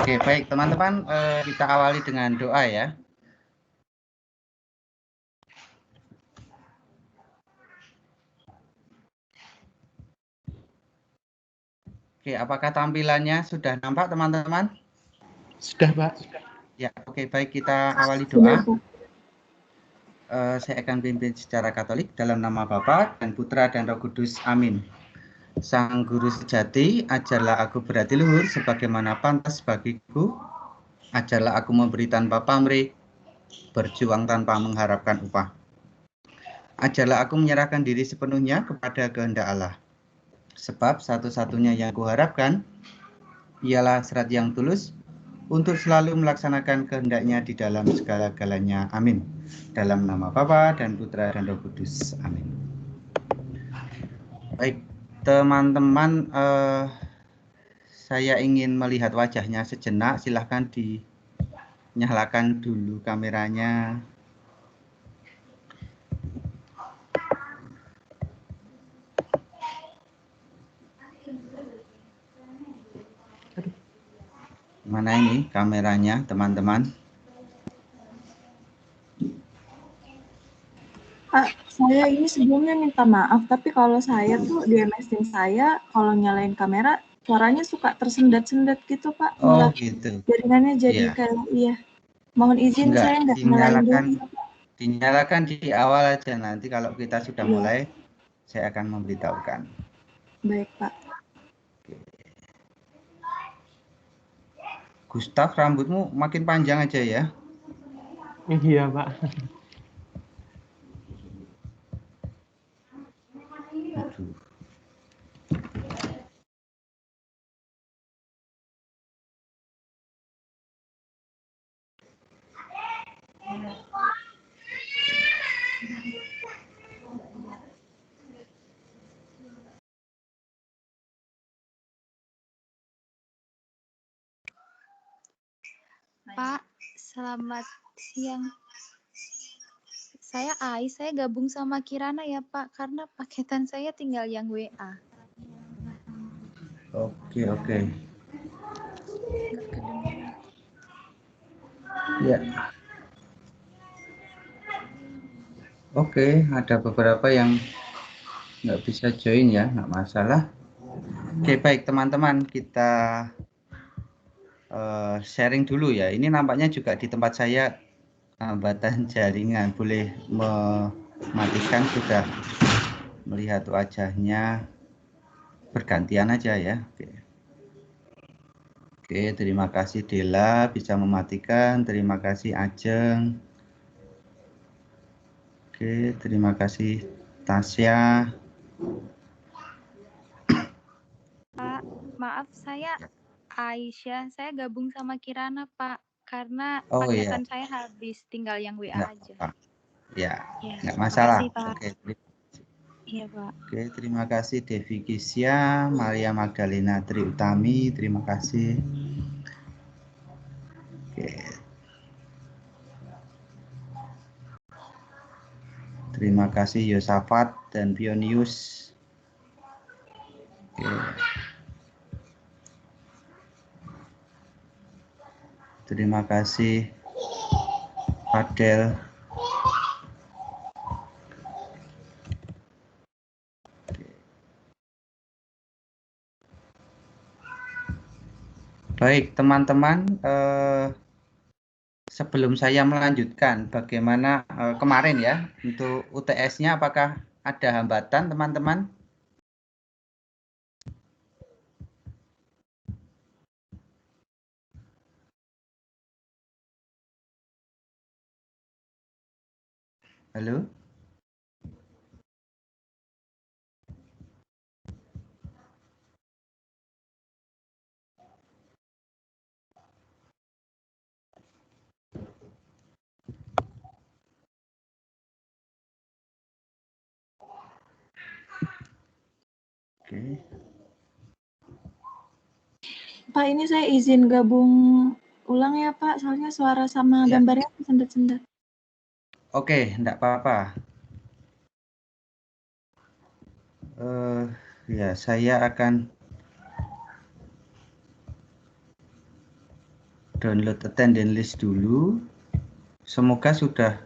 Oke, baik teman-teman, kita awali dengan doa ya. Oke, apakah tampilannya sudah nampak teman-teman? Sudah, Pak. Ya, oke, baik, kita awali Sudah, doa. Pak. Saya akan pimpin secara Katolik dalam nama Bapa dan Putra dan Roh Kudus. Amin. Sang Guru sejati, ajarlah aku berhati luhur sebagaimana pantas bagiku. Ajarlah aku memberi tanpa pamrih, berjuang tanpa mengharapkan upah. Ajarlah aku menyerahkan diri sepenuhnya kepada kehendak Allah. Sebab satu-satunya yang kuharapkan ialah hasrat yang tulus untuk selalu melaksanakan kehendaknya di dalam segala-galanya. Amin. Dalam nama Bapa dan Putra dan Roh Kudus. Amin. Baik, teman-teman, saya ingin melihat wajahnya sejenak. Silahkan dinyalakan dulu kameranya. Mana ini kameranya, teman-teman? Pak, saya ini sebelumnya minta maaf, tapi kalau saya tuh di MS Teams saya, kalau nyalain kamera, suaranya suka tersendat-sendat gitu, Pak. Oh, Malah gitu. jaringannya jadi Iya. kayak, iya. Mohon izin Enggak, saya nggak nyalain dulu. dinyalakan di awal aja, nanti kalau kita sudah Iya. mulai, saya akan memberitahukan. Baik, Pak. Gustaf, rambutmu makin panjang aja ya. Iya, Pak. Aduh. Pak, selamat siang. Saya Ai, saya gabung sama Kirana ya Pak, karena paketan saya tinggal yang WA. Oke. Nggak kedengeran. Ya. Oke, ada beberapa yang nggak bisa join ya, nggak masalah. Oke, baik teman-teman, kita sharing dulu ya. Ini nampaknya juga di tempat saya hambatan jaringan. Boleh mematikan, sudah melihat wajahnya bergantian aja ya. Oke, terima kasih Dela bisa mematikan. Terima kasih Ajeng. Oke, terima kasih Tasya. Pak, maaf saya Aisyah, saya gabung sama Kirana Pak, karena paketan saya habis, tinggal yang WA Nggak aja. apa. Ya, Ya, nggak masalah. makasih Pak. Oke. Iya Pak. Oke, terima kasih Devi Kisya, Maria Magdalena Triutami, terima kasih. Oke. Terima kasih Yosafat dan Pionius. Oke. Terima kasih Fadel. Baik, teman-teman, sebelum saya melanjutkan, bagaimana kemarin ya untuk UTS-nya, apakah ada hambatan, teman-teman? Halo? Oke. Pak, ini saya izin gabung ulang ya Pak, soalnya suara sama gambarnya tersendat-sendat. Oke, enggak apa-apa. Ya, saya akan download attendance list dulu. Semoga sudah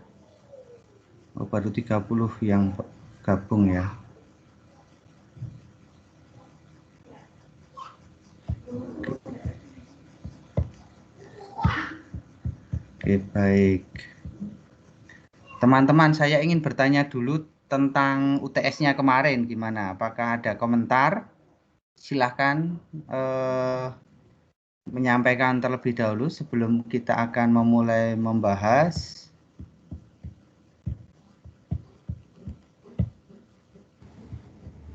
baru 30 yang gabung ya. Oke, baik. Teman-teman, saya ingin bertanya dulu tentang UTS-nya kemarin gimana? Apakah ada komentar? Silahkan menyampaikan terlebih dahulu sebelum kita akan memulai membahas.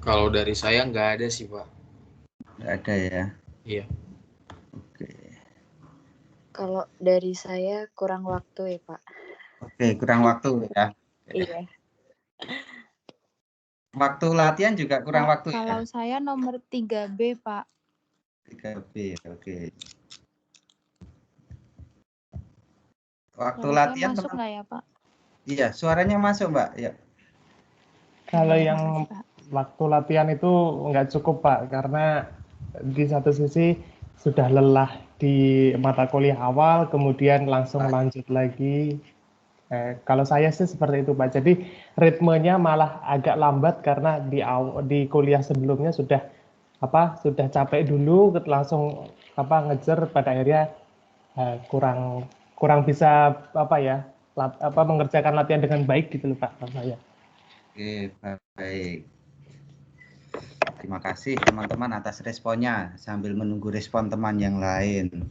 Kalau dari saya nggak ada sih, Pak. Nggak ada ya? Iya. Oke. Kalau dari saya kurang waktu ya, Pak. Oke, kurang waktu ya. Iya. Waktu latihan juga kurang waktu Kalau ya? saya nomor 3B, Pak. 3B, oke. Waktu Suara latihan saya masuk nggak ya, Pak? Iya, suaranya masuk, Mbak. Ya. Kalau Makasih, yang Pak. waktu latihan itu nggak cukup, Pak, karena di satu sisi sudah lelah di mata kuliah awal, kemudian langsung lanjut lagi. Kalau saya sih seperti itu, Pak. Jadi ritmenya malah agak lambat karena di kuliah sebelumnya sudah capek dulu, langsung ngejar, pada akhirnya kurang bisa mengerjakan latihan dengan baik gitu loh, Pak, kalau saya. Oke, baik. Terima kasih teman-teman atas responnya. Sambil menunggu respon teman yang lain,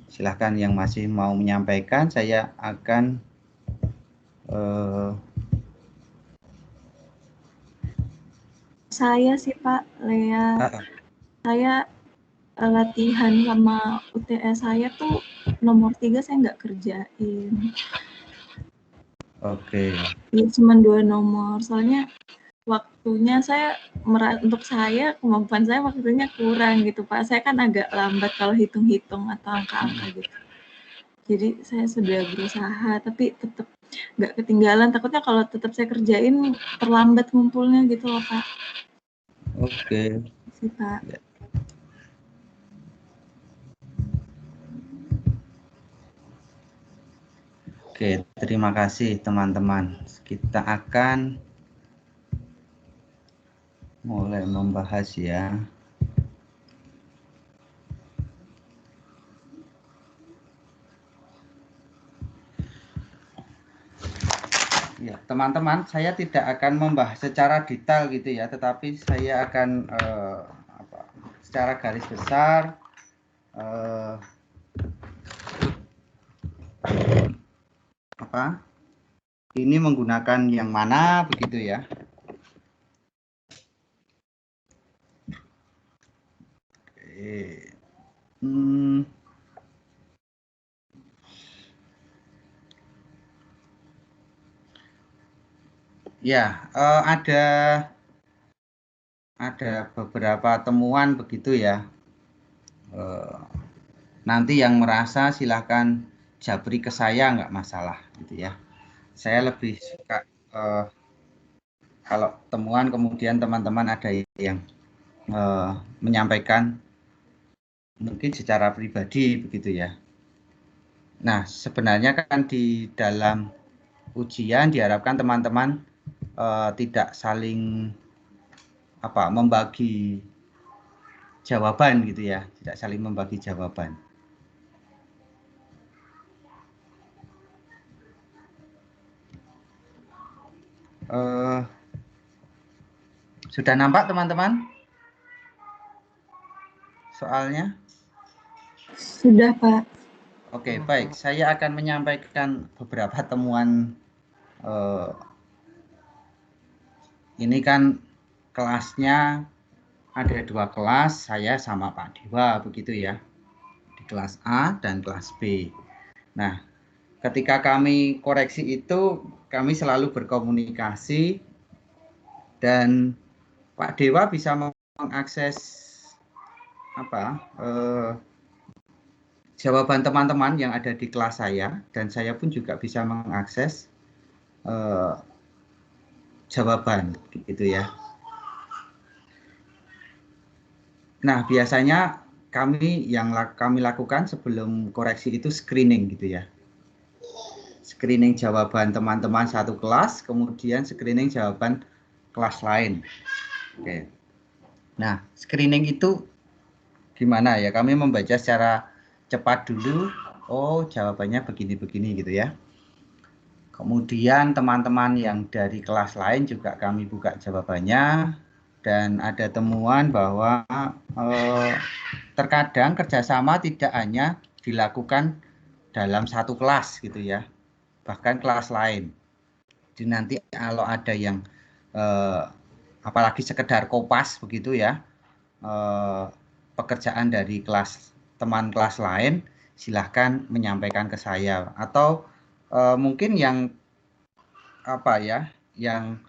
silahkan yang masih mau menyampaikan. Saya akan Saya sih Pak, Lea. Saya latihan sama UTS saya tuh nomor 3 saya nggak kerjain. Oke. Ya, cuma 2 nomor. Soalnya waktunya untuk saya, kemampuan saya waktunya kurang gitu Pak. Saya kan agak lambat kalau hitung-hitung atau angka-angka gitu. Jadi saya sudah berusaha, tapi tetap nggak ketinggalan. Takutnya kalau tetap saya kerjain terlambat ngumpulnya gitu loh Pak. Oke. Sih Pak. Oke, terima kasih teman-teman. Kita akan mulai membahas ya. Ya, teman-teman, saya tidak akan membahas secara detail gitu ya, tetapi saya akan secara garis besar ini menggunakan yang mana begitu ya. Ya, ada beberapa temuan begitu ya. Nanti yang merasa silahkan japri ke saya, nggak masalah gitu ya. Saya lebih suka kalau temuan kemudian teman-teman ada yang menyampaikan mungkin secara pribadi begitu ya. Nah, sebenarnya kan di dalam ujian diharapkan teman-teman tidak saling membagi jawaban gitu ya, tidak saling membagi jawaban. Sudah nampak teman-teman soalnya? Sudah Pak. Oke, baik. Saya akan menyampaikan beberapa temuan. Ini kan kelasnya ada 2 kelas, saya sama Pak Dewa begitu ya, di kelas A dan kelas B. Nah, ketika kami koreksi itu, kami selalu berkomunikasi dan Pak Dewa bisa mengakses jawaban teman-teman yang ada di kelas saya, dan saya pun juga bisa mengakses jawaban gitu ya. Nah, biasanya kami lakukan sebelum koreksi itu screening gitu ya. Screening jawaban teman-teman satu kelas, kemudian screening jawaban kelas lain. Oke. Nah, screening itu gimana ya? Kami membaca secara cepat dulu. Oh, jawabannya begini-begini gitu ya. Kemudian teman-teman yang dari kelas lain juga kami buka jawabannya. Dan ada temuan bahwa terkadang kerjasama tidak hanya dilakukan dalam satu kelas gitu ya, bahkan kelas lain. Jadi nanti kalau ada yang apalagi sekedar kopas begitu ya, pekerjaan dari teman kelas lain, silahkan menyampaikan ke saya. Atau mungkin yang yang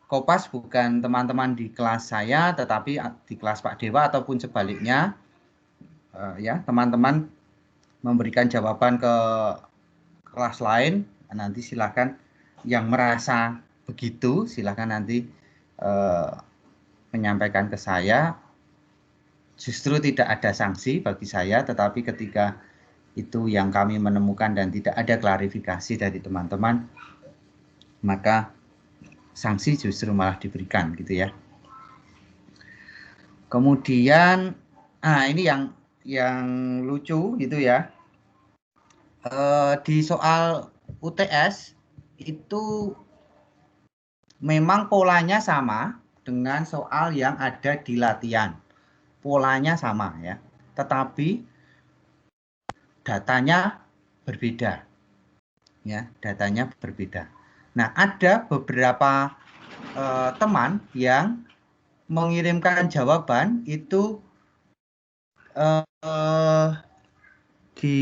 kopas bukan teman-teman di kelas saya, tetapi di kelas Pak Dewa ataupun sebaliknya, ya teman-teman memberikan jawaban ke kelas lain, nanti silakan yang merasa begitu, silakan nanti menyampaikan ke saya. Justru tidak ada sanksi bagi saya, tetapi ketika itu yang kami menemukan dan tidak ada klarifikasi dari teman-teman, maka sanksi justru malah diberikan gitu ya. Kemudian ini yang lucu gitu ya. Di soal UTS itu memang polanya sama dengan soal yang ada di latihan. Polanya sama ya. Tetapi datanya berbeda. Ya, datanya berbeda. Nah, ada beberapa teman yang mengirimkan jawaban itu di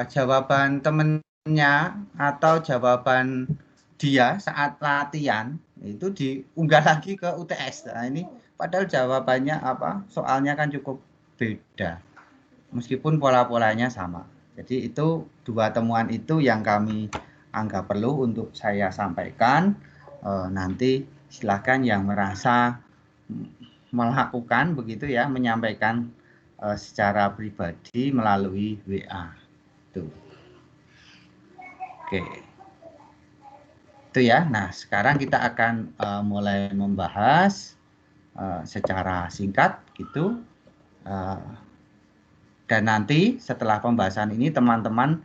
jawaban temennya atau jawaban dia saat latihan itu diunggah lagi ke UTS. Nah, ini padahal jawabannya soalnya kan cukup beda meskipun pola-polanya sama. Jadi itu dua temuan itu yang kami anggap perlu untuk saya sampaikan. Nanti silahkan yang merasa melakukan begitu ya, menyampaikan secara pribadi melalui WA. Tuh. Oke. Itu ya. Nah, sekarang kita akan mulai membahas secara singkat gitu. Dan nanti setelah pembahasan ini teman-teman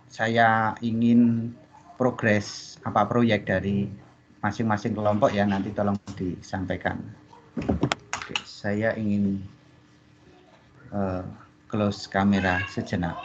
saya ingin progres proyek dari masing-masing kelompok ya, nanti tolong disampaikan. Oke, saya ingin close kamera sejenak.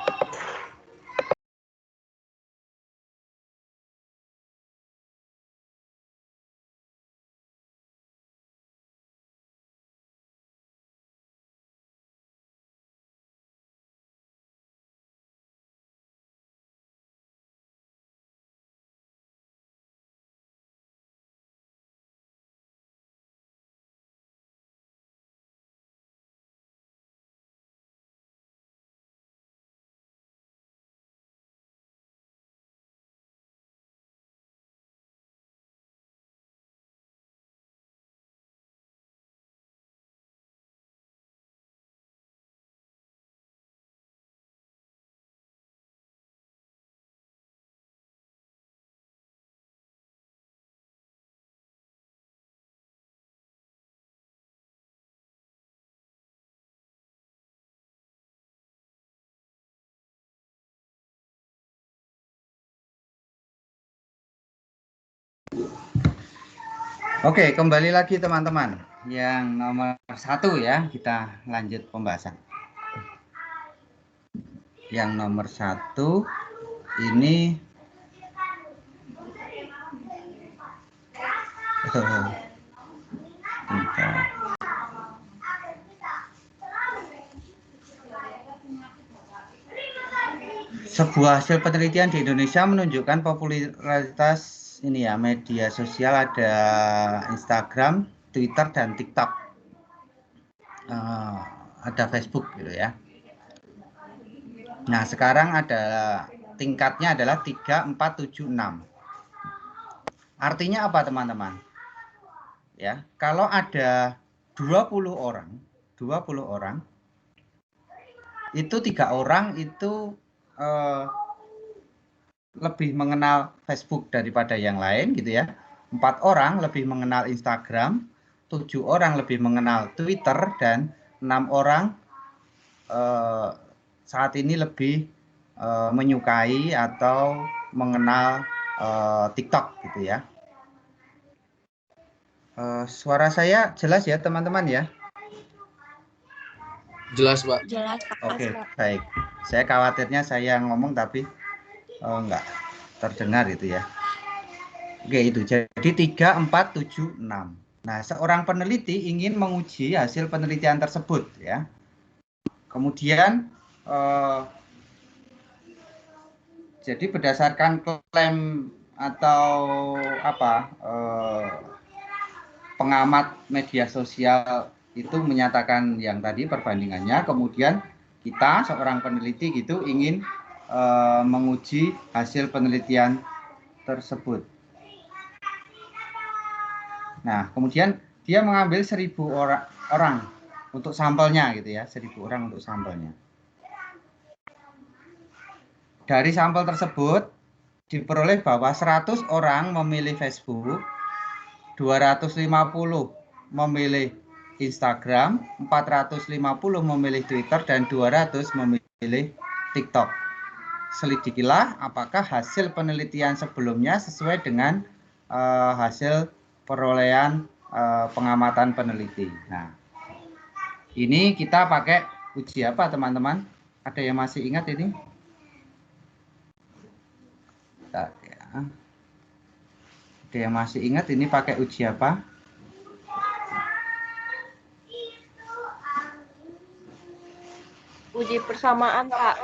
Oke, kembali lagi teman-teman. Yang nomor 1 ya, kita lanjut pembahasan. Yang nomor 1 ini sebuah hasil penelitian di Indonesia menunjukkan popularitas ini ya, media sosial ada Instagram, Twitter, dan TikTok. Ada Facebook gitu ya. Nah, sekarang ada tingkatnya adalah 3, 4, 7, 6. Artinya apa teman-teman? Ya, kalau ada 20 orang, itu 3 orang itu lebih mengenal Facebook daripada yang lain gitu ya. 4 orang lebih mengenal Instagram, 7 orang lebih mengenal Twitter, dan 6 orang saat ini lebih menyukai atau mengenal TikTok gitu ya. Suara saya jelas ya teman-teman ya? Jelas, Pak. Jelas, Pak. Oke, baik. Saya khawatirnya saya ngomong tapi enggak terdengar itu ya. Oke, itu. Jadi 3, 4, 7, 6. Nah, seorang peneliti ingin menguji hasil penelitian tersebut ya. Kemudian jadi berdasarkan klaim atau pengamat media sosial itu menyatakan yang tadi perbandingannya, kemudian kita seorang peneliti gitu ingin menguji hasil penelitian tersebut. Nah, kemudian dia mengambil 1000 orang untuk sampelnya gitu ya, 1000 orang untuk sampelnya. Dari sampel tersebut diperoleh bahwa 100 orang memilih Facebook, 250 memilih Instagram, 450 memilih Twitter, dan 200 memilih TikTok. Selidikilah apakah hasil penelitian sebelumnya sesuai dengan hasil perolehan pengamatan peneliti. Nah, ini kita pakai uji apa teman-teman? Ada yang masih ingat ini? Ya. Ada yang masih ingat ini pakai uji apa? Uji persamaan, Pak.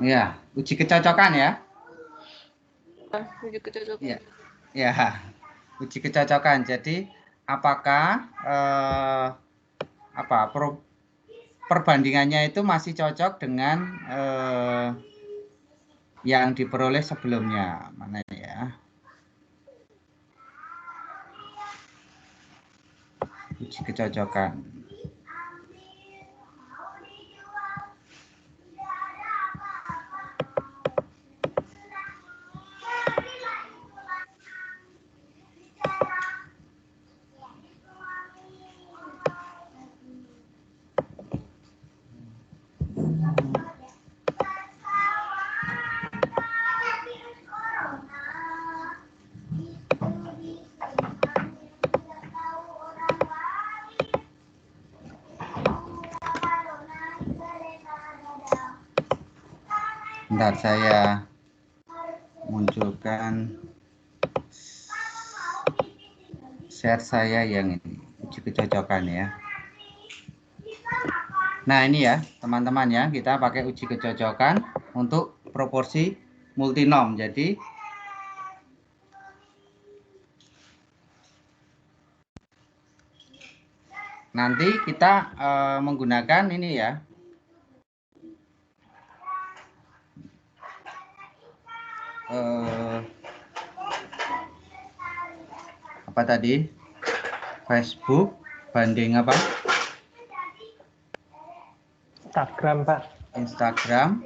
Ya, uji kecocokan ya. Uji kecocokan. Ya, ya, uji kecocokan. Jadi apakah perbandingannya itu masih cocok dengan yang diperoleh sebelumnya? Mana ya? Uji kecocokan. Bentar, saya munculkan share saya yang ini, uji kecocokan ya. Nah, ini ya teman-teman ya, kita pakai uji kecocokan untuk proporsi multinom. Jadi nanti kita menggunakan ini ya. Apa tadi? Facebook banding apa? Instagram, Pak. Instagram,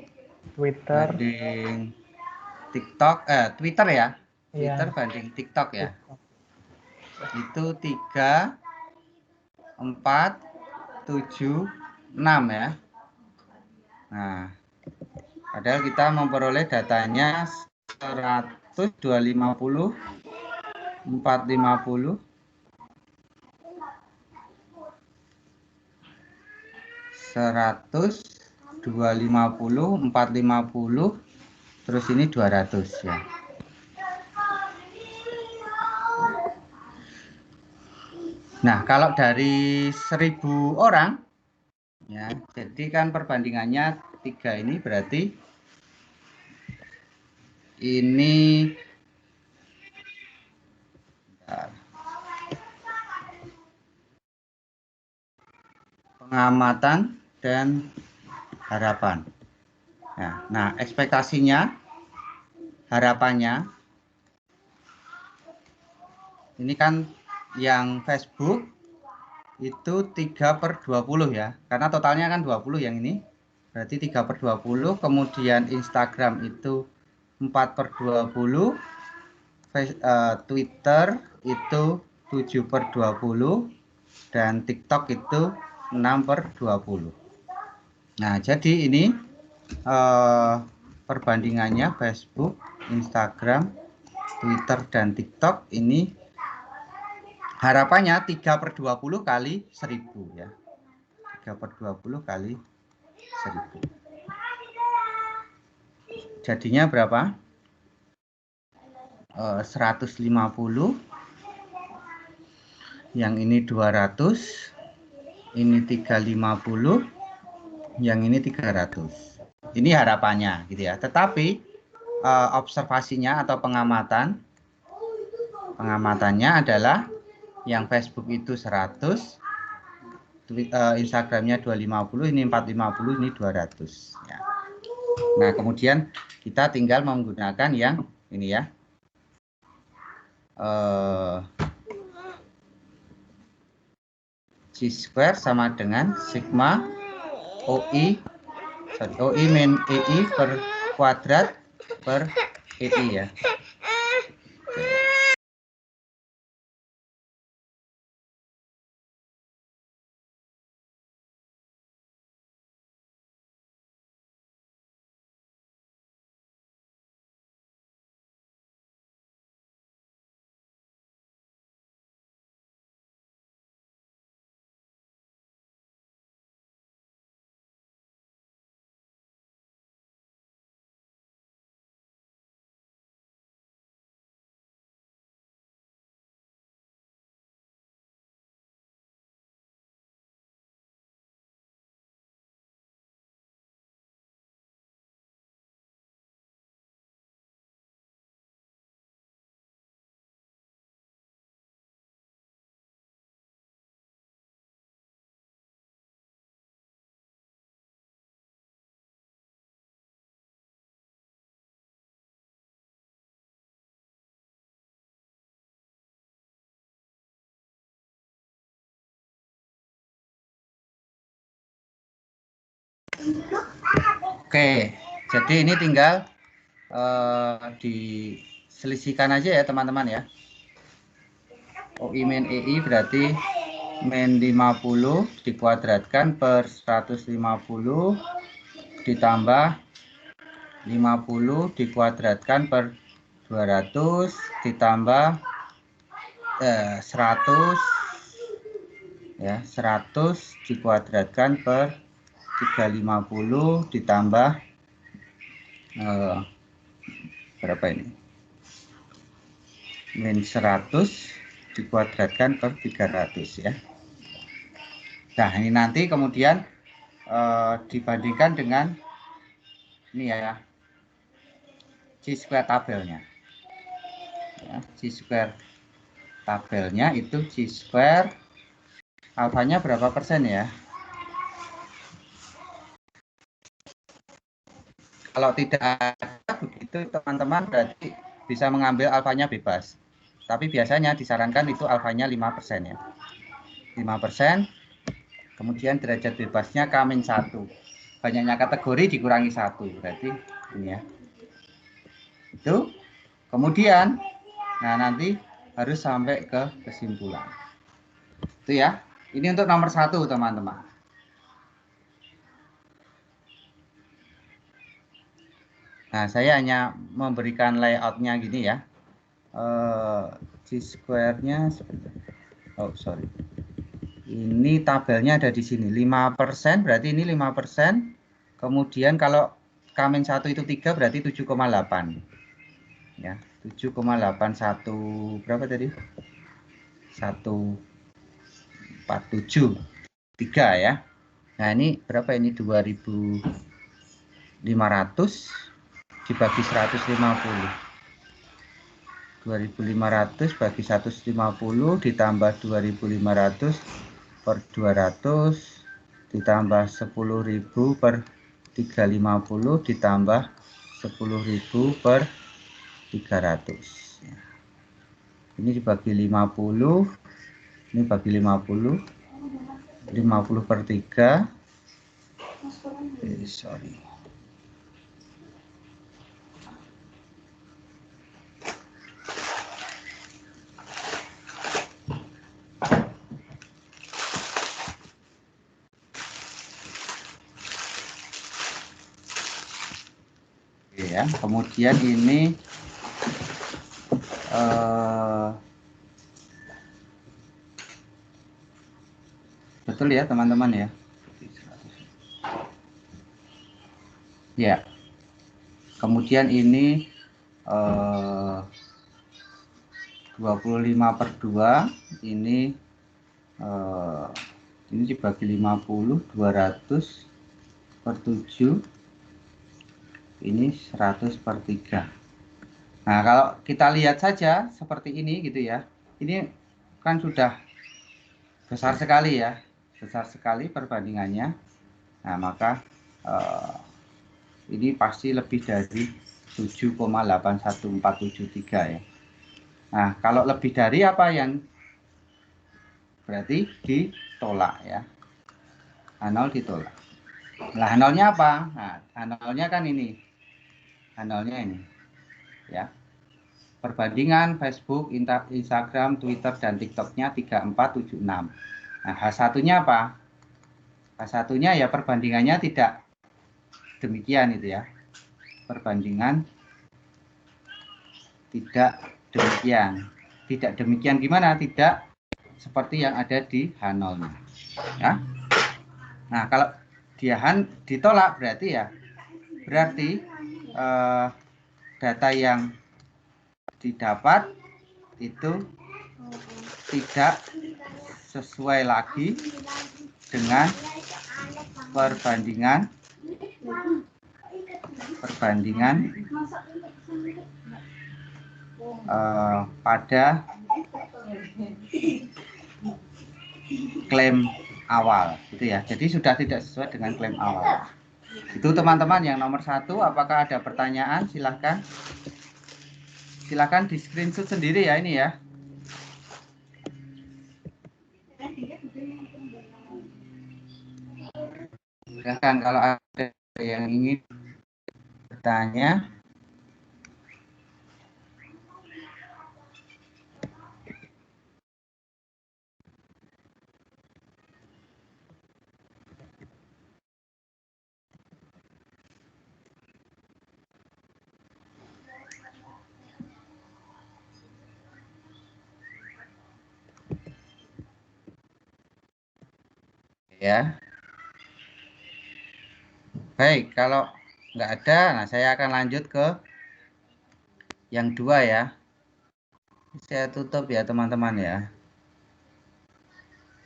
Twitter, banding TikTok, Twitter ya. Twitter ya. banding TikTok ya. Itu 3, 4, 7, 6 ya. Nah, padahal kita memperoleh datanya 100, 250, 450, 100, 250, 450, terus ini 200 ya. Nah, kalau dari 1000 orang ya, jadi kan perbandingannya 3 ini berarti ini pengamatan dan harapan. Nah, ekspektasinya, harapannya, ini kan yang Facebook itu 3/20 ya. Karena totalnya kan 20 yang ini. Berarti 3/20. Kemudian Instagram itu 4/20. Twitter itu 7/20. Dan TikTok itu 6/20. Nah, jadi ini perbandingannya Facebook, Instagram, Twitter, dan TikTok ini harapannya 3/20 kali 1000 ya. 3/20 kali 1000. Jadinya berapa? 150. Yang ini 200. Ini 350. Yang ini 300. Ini harapannya gitu ya. Tetapi observasinya atau pengamatannya adalah yang Facebook itu 100, Instagramnya 250, ini 450, ini 200 ya. Nah, kemudian kita tinggal menggunakan yang ini ya. Chi-square sama dengan sigma OI min EI per kuadrat per EI ya. Oke, jadi ini tinggal diselisihkan aja ya teman-teman ya. OI min EI berarti min 50 dikuadratkan per 150 ditambah 50 dikuadratkan per 200 ditambah 100 ya, 100 dikuadratkan per 350 ditambah berapa ini? Min 100 dikuadratkan per 300 ya. Nah, ini nanti kemudian dibandingkan dengan ini ya, Chi-square tabelnya. Ya, Chi-square tabelnya itu Chi-square alfanya berapa persen ya? Kalau tidak ada begitu teman-teman berarti bisa mengambil alfanya bebas. Tapi biasanya disarankan itu alfanya 5% ya. 5%. Kemudian derajat bebasnya K-1. Banyaknya kategori dikurangi 1. Berarti ini ya. Itu. Kemudian nah nanti harus sampai ke kesimpulan. Itu ya. Ini untuk nomor 1 teman-teman. Nah, saya hanya memberikan layoutnya gini ya. Chi-square-nya, oh sorry. Ini tabelnya ada di sini. 5% berarti ini 5%. Kemudian kalau K-1 itu 3 berarti 7,8. Ya, 7,81 berapa tadi? 147 3 ya. Nah, ini berapa ini? 2.500 dibagi 150. 2.500 bagi 150 ditambah 2.500 per 200 ditambah 10.000 per 350 ditambah 10.000 per 300. Ini dibagi 50, ini bagi 50, 50/3. Sorry. Ya, kemudian ini betul ya teman-teman ya. Ya, kemudian ini 25/2 ini dibagi 50, 200/7 ini 100/3. Nah, kalau kita lihat saja seperti ini gitu ya, ini kan sudah besar sekali ya, besar sekali perbandingannya. Nah, maka ini pasti lebih dari 7,81473 ya. Nah, kalau lebih dari apa yang berarti ditolak ya. H0 ditolak. Nah, H0-nya apa? Nah, H0-nya kan ini. H0-nya ini. Ya. Perbandingan Facebook, Instagram, Twitter, dan TikTok-nya 3476. Nah, H1-nya apa? H1-nya ya perbandingannya tidak demikian itu ya. Perbandingan tidak demikian. Tidak demikian gimana? Tidak seperti yang ada di H0-nya. Ya. Nah, kalau dia ditolak berarti ya, berarti data yang didapat itu tidak sesuai lagi dengan perbandingan pada klaim awal gitu ya. Jadi sudah tidak sesuai dengan klaim awal. Itu teman-teman yang nomor 1. Apakah ada pertanyaan? Silahkan di screenshot sendiri ya ini ya. Silahkan kalau ada yang ingin bertanya. Ya. Baik, kalau nggak ada, nah saya akan lanjut ke yang 2 ya. Saya tutup ya teman-teman ya.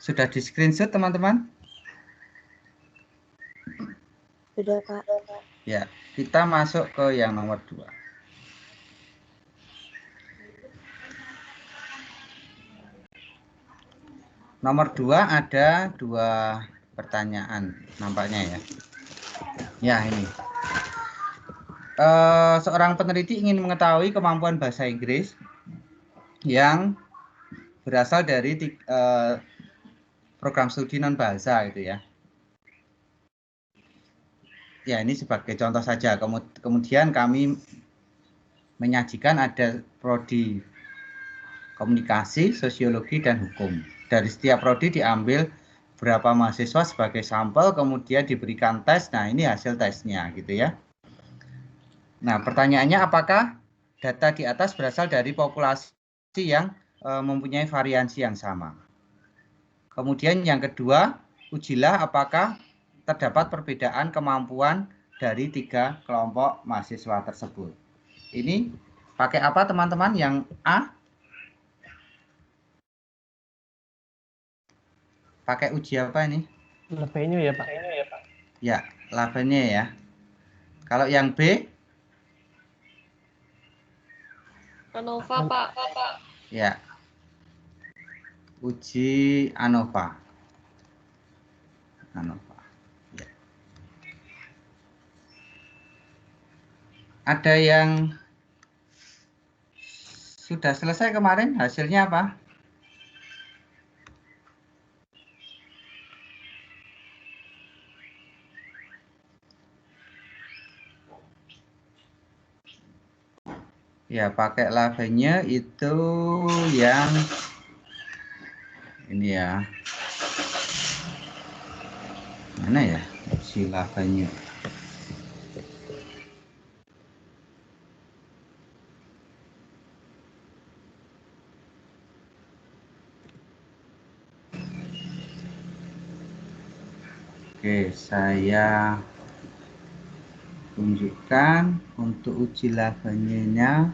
Sudah di screenshot teman-teman? Sudah, Pak. Ya, kita masuk ke yang nomor 2. Nomor 2 ada 2 pertanyaan nampaknya ya. Ya, ini. Seorang peneliti ingin mengetahui kemampuan bahasa Inggris yang berasal dari program studi non bahasa gitu ya. Ya, ini sebagai contoh saja. Kemudian kami menyajikan ada prodi komunikasi, sosiologi, dan hukum. Dari setiap prodi diambil berapa mahasiswa sebagai sampel, kemudian diberikan tes. Nah, ini hasil tesnya gitu ya. Nah, pertanyaannya apakah data di atas berasal dari populasi yang mempunyai variansi yang sama? Kemudian yang kedua, ujilah apakah terdapat perbedaan kemampuan dari 3 kelompok mahasiswa tersebut. Ini pakai apa teman-teman? Yang A? Pakai uji apa ini? Levenyu ya, Pak. Ya, labelnya ya. Kalau yang B? ANOVA, Pak. Ya. Uji ANOVA. Ya. Ada yang sudah selesai kemarin, hasilnya apa? Ya, pakai labelnya itu yang ini ya. Mana ya si labelnya? Oke, saya tunjukkan untuk uji labelnya.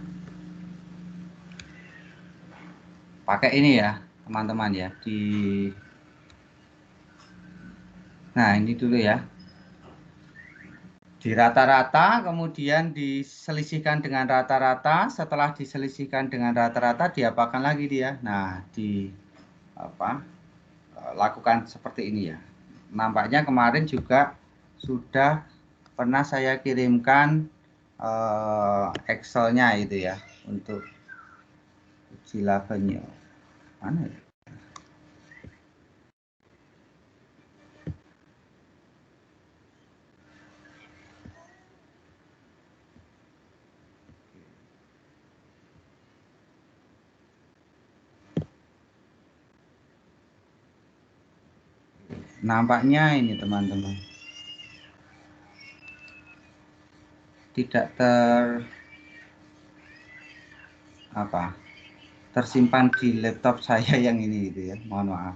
Pakai ini ya, teman-teman ya. Nah, ini dulu ya. Di rata-rata, kemudian diselisihkan dengan rata-rata. Setelah diselisihkan dengan rata-rata, diapakan lagi dia? Nah, lakukan seperti ini ya. Nampaknya kemarin juga sudah pernah saya kirimkan Excel-nya itu ya, untuk uji labelnya. Mana ya? Nampaknya ini teman-teman tidak tersimpan di laptop saya yang ini gitu ya, mohon maaf.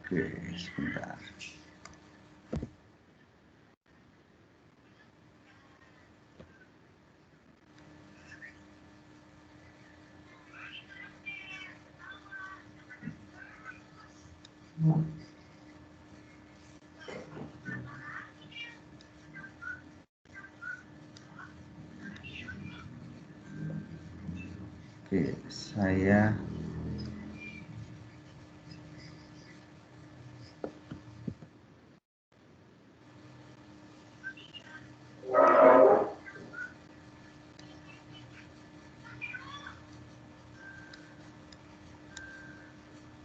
Oke, sebentar. Oke, saya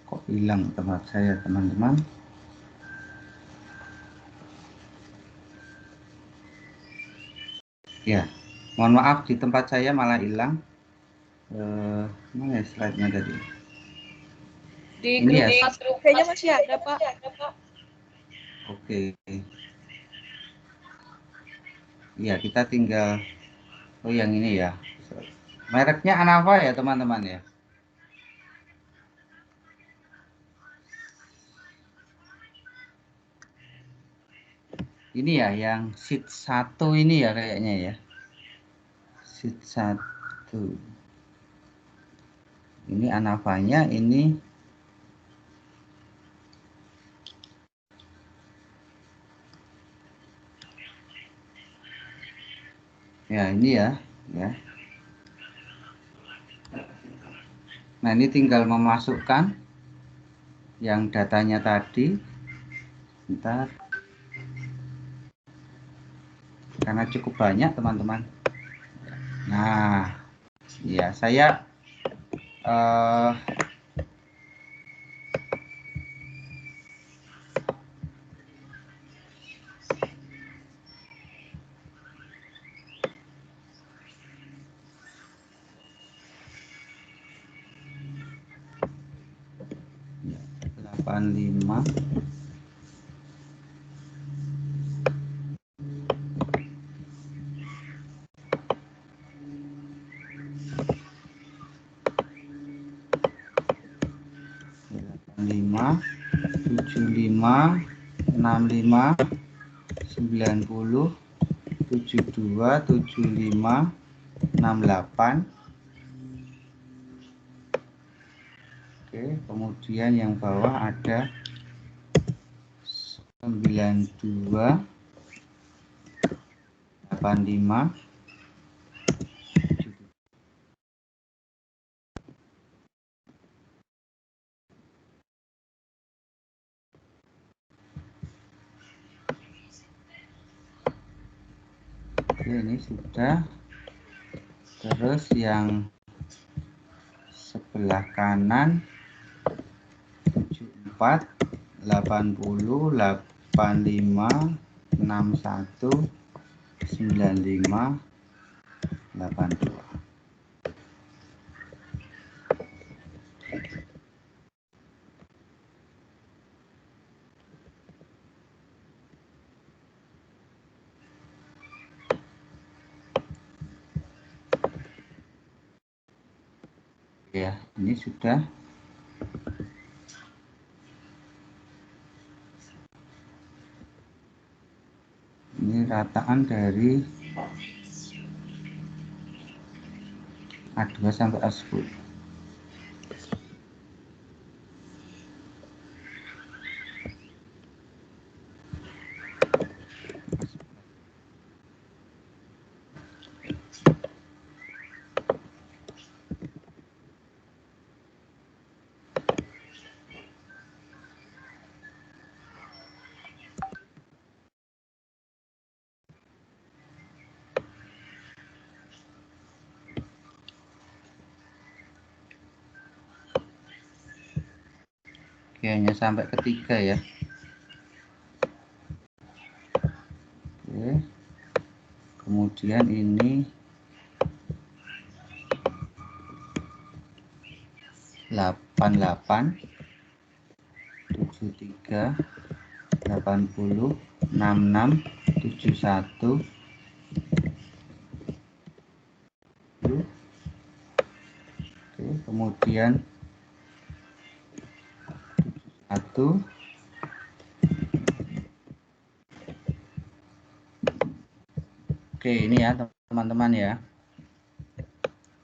kok hilang tempat saya, teman-teman. Ya, mohon maaf, di tempat saya malah hilang. Mana ya slide-nya tadi? Di Ini grup ya. Mas kayaknya masih ada, Pak. Oke. Iya, kita tinggal, oh yang ini ya. Mereknya Anava ya teman-teman ya. Ini ya yang sheet 1 ini ya kayaknya ya. Sheet 1. Ini Anavanya, ini ya, ini ya. Nah, ini tinggal memasukkan yang datanya tadi. Bentar. Karena cukup banyak teman-teman. Nah, ya saya 85 75 75 65 90 72 75 68. Oke, kemudian yang bawah ada 92 88. 85 Oke, ini sudah. Terus yang sebelah kanan 74 80 85 61 95 82. Ya, ini sudah. Ini rataan dari A2 sampai A10. Oke, hanya sampai ketiga ya. Oke. Kemudian ini 88 73 80 66 71 Oke, kemudian 1. Oke, ini ya teman-teman ya.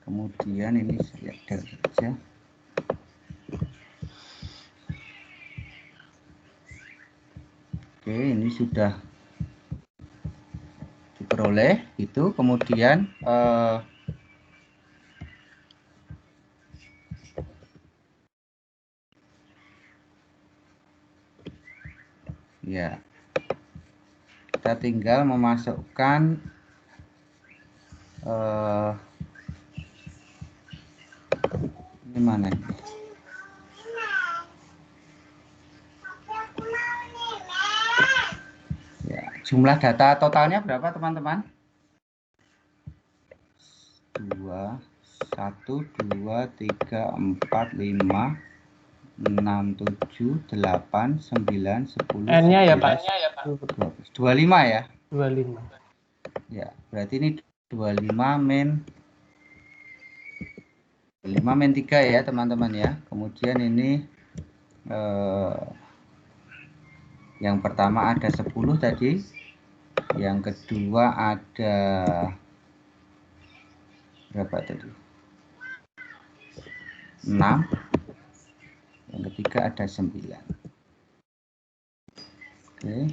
Kemudian ini saya lihat saja. Oke, ini sudah diperoleh itu. Kemudian ya, kita tinggal memasukkan ini mana ini? Ya, jumlah data totalnya berapa teman-teman? 2 1 2 3 4 5 6 7 8 9 10 N-nya ya Pak? 25 ya? 25. Ya, berarti ini 25 min 3 ya teman-teman ya. Kemudian ini yang pertama ada 10 tadi. Yang kedua ada berapa tadi? 6. Yang ketiga ada 9. Oke.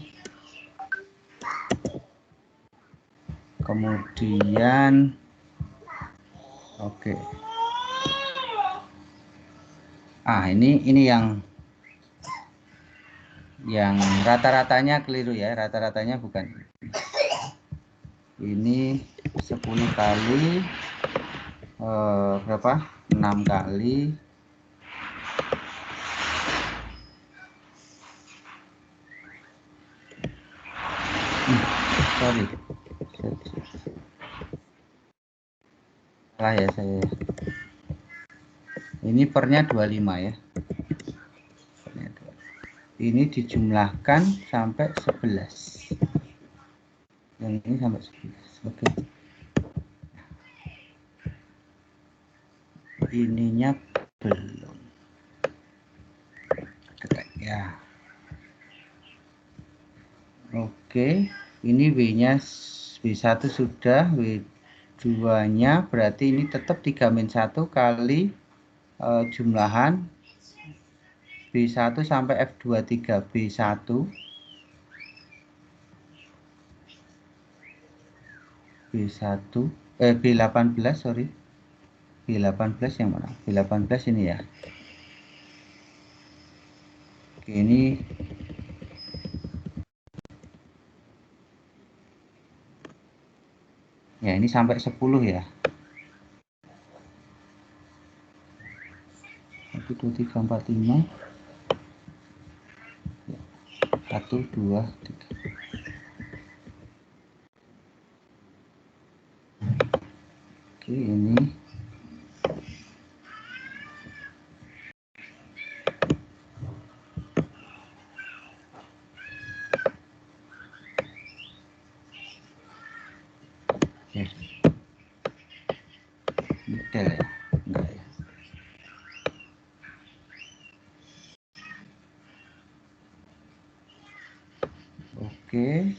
Kemudian oke. Ini yang rata-ratanya keliru ya, rata-ratanya bukan. Ini 10 kali berapa? 6 kali sorry. Salah ya saya. Ini pernya 25 ya. Ini dijumlahkan sampai 11. Yang ini sampai 11. Oke. Ininya belum. Ya. Oke, ini W-nya W1 sudah, W2-nya berarti ini tetap 3-1 kali jumlahan B1 sampai F23 B1 B1, B18, sorry. B18 yang mana? B18 ini ya. Oke, ini ya, ini sampai 10 ya. 1, 2, 3, 4, 5. 1, 2, 3. Oke, ini detail ya, enggak ya. Oke,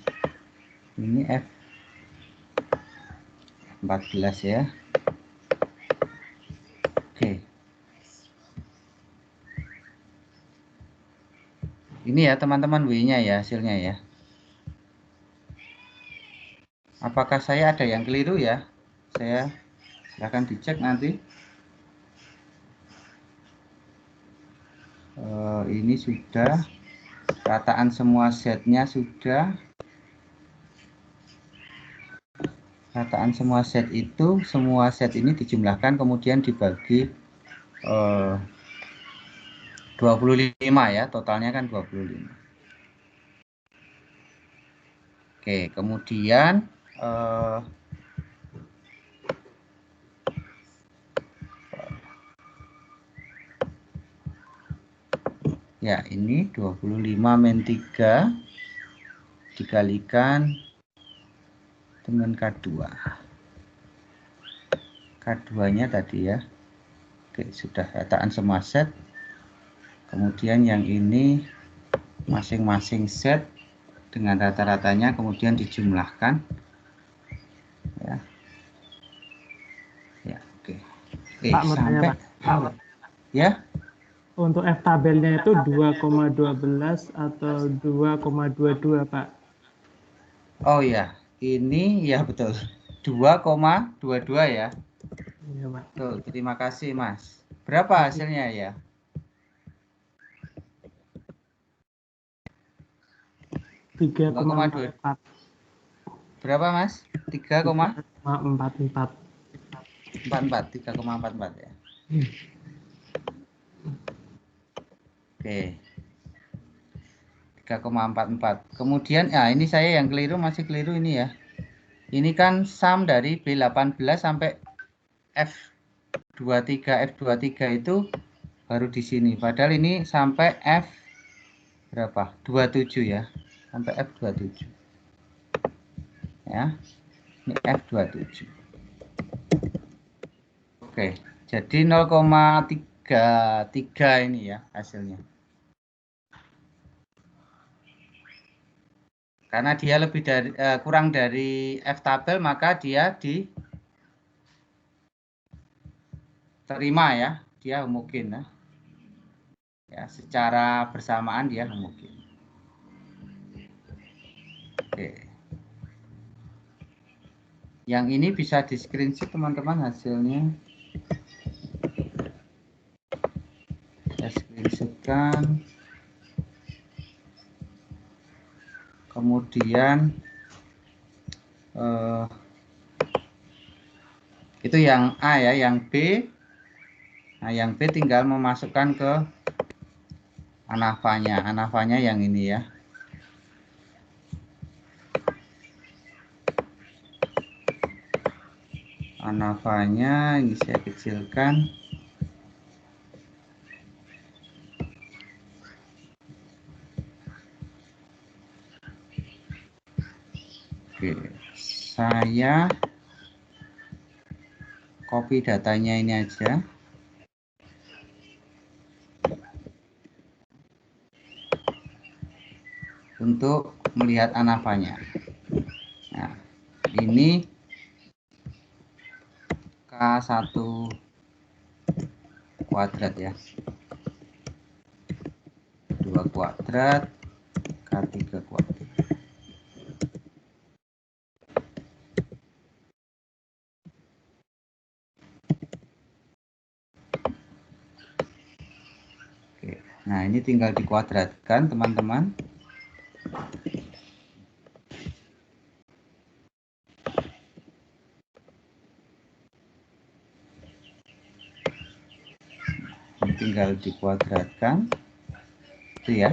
ini F14 ya. Oke, ini ya teman-teman W-nya ya, hasilnya ya. Apakah saya ada yang keliru ya? Saya silahkan dicek nanti. Ini sudah, rataan semua setnya sudah. Rataan semua set itu, semua set ini dijumlahkan kemudian dibagi 25 ya, totalnya kan 25. Oke, kemudian ya, ini 25-3 dikalikan dengan K2. K2-nya tadi ya. Oke, sudah rataan semua set. Kemudian yang ini masing-masing set dengan rata-ratanya kemudian dijumlahkan. Ya. Ya, oke. Pak, mau tanya, Pak. Ya. Untuk F tabelnya itu 2,12 atau 2,22, Pak? Oh ya, ini ya betul. 2,22 ya. Iya, Pak. Tuh, terima kasih, Mas. Berapa hasilnya ya? 3,44. Berapa, Mas? 3,44. 3,44 ya. Oke. 3,44. Kemudian ini saya yang keliru, masih keliru ini ya. Ini kan sum dari B18 sampai F23. F23 itu baru di sini. Padahal ini sampai F berapa? 27 ya. Sampai F27. Ya. Ini F27. Oke. Jadi 0,33 ini ya hasilnya. Karena dia lebih dari kurang dari F tabel, maka dia diterima ya, dia homogen ya. Ya, secara bersamaan dia homogen. Oke. Yang ini bisa di screenshot teman-teman hasilnya. Saya screenshotkan. Kemudian itu yang A ya, yang B. Nah, yang B tinggal memasukkan ke ANAVA-nya. ANAVA-nya yang ini ya. ANAVA-nya ini saya kecilkan. Oke, saya copy datanya ini aja. Untuk melihat ANAVA-nya. Nah, ini K1 kuadrat ya. 2 kuadrat, K3 kuadrat. Nah, ini tinggal dikuadratkan, teman-teman. Ini tinggal dikuadratkan. Itu ya.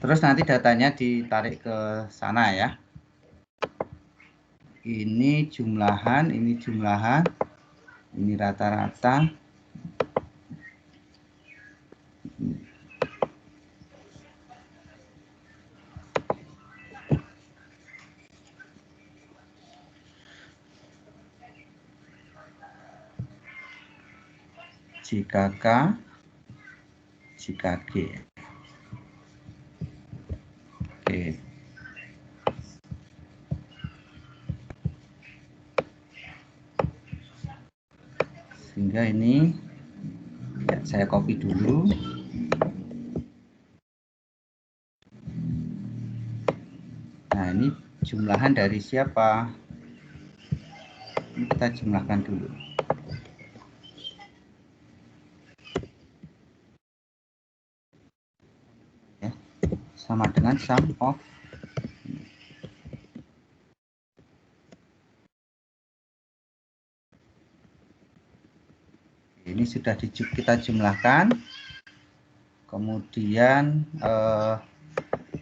Terus nanti datanya ditarik ke sana ya. Ini jumlahan, ini jumlahan, ini rata-rata. Jika K, jika G. Oke. Sehingga ini ya, saya copy dulu. Nah, ini jumlahan dari siapa? Ini kita jumlahkan dulu. Ya, sama dengan sum of. Ini sudah kita jumlahkan. Kemudian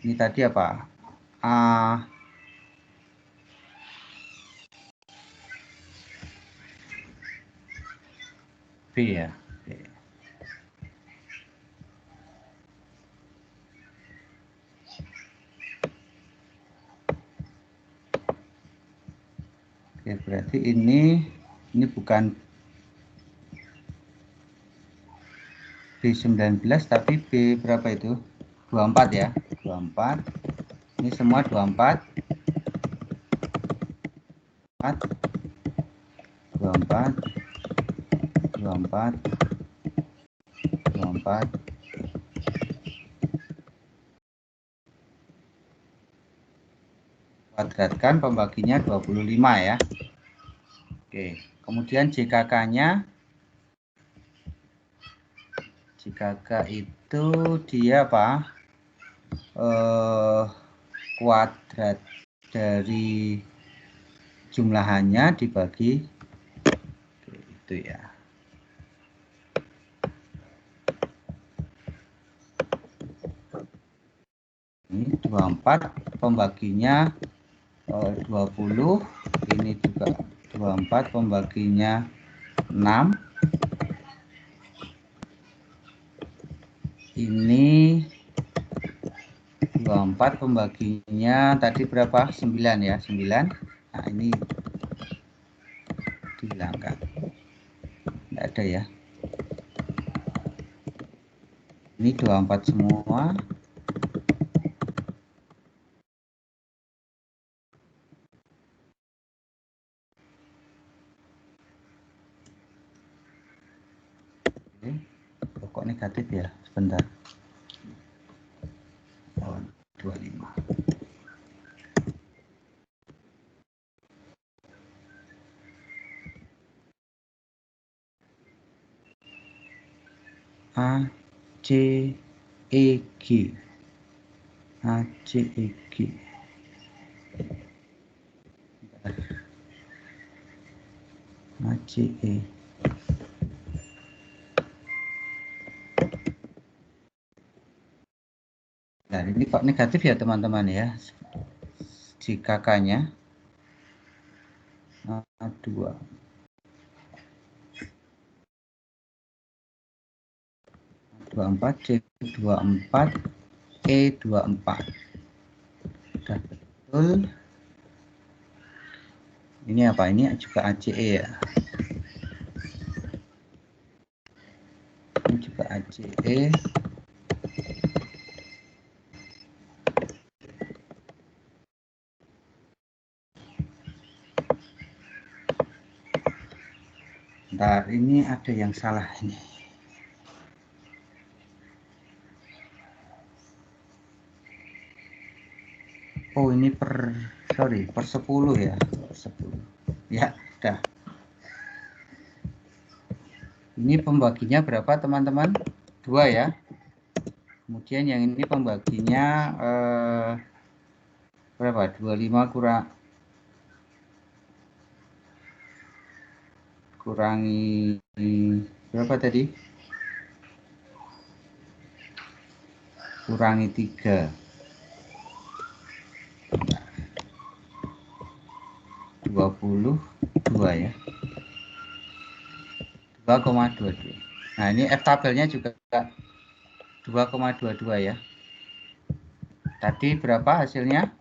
ini tadi apa? A, B ya. B. Oke, berarti ini bukan B19 tapi B berapa itu? 24 ya. 24. Ini semua 24. 24. 24. 24. Kuadratkan pembaginya 25 ya. Oke, kemudian JKK-nya itu dia apa? Kuadrat dari jumlahannya dibagi itu ya. Ini 24 pembaginya 20, ini juga 24 pembaginya 6. Ini 24 pembaginya tadi berapa? 9 ya, 9. Nah, ini dihilangkan. Enggak ada ya. Ini 24 semua. Kok negatif ya, sebentar. 25. A C E G, A C E G. A C E. Nah, ini kok negatif ya teman-teman ya. Jika K-nya A2. A24, C24, E24. Sudah betul. Ini apa? Ini juga ACE ya. Ini juga ACE. Bentar, ini ada yang salah ini. Oh, ini per 10 ya. Per 10. Ya, udah. Ini pembaginya berapa teman-teman? 2 ya. Kemudian yang ini pembaginya berapa? 25 kurangi berapa tadi? Kurangi 3. 22 ya. 2,22. Nah, ini F tabelnya juga 2,22 ya. Tadi berapa hasilnya?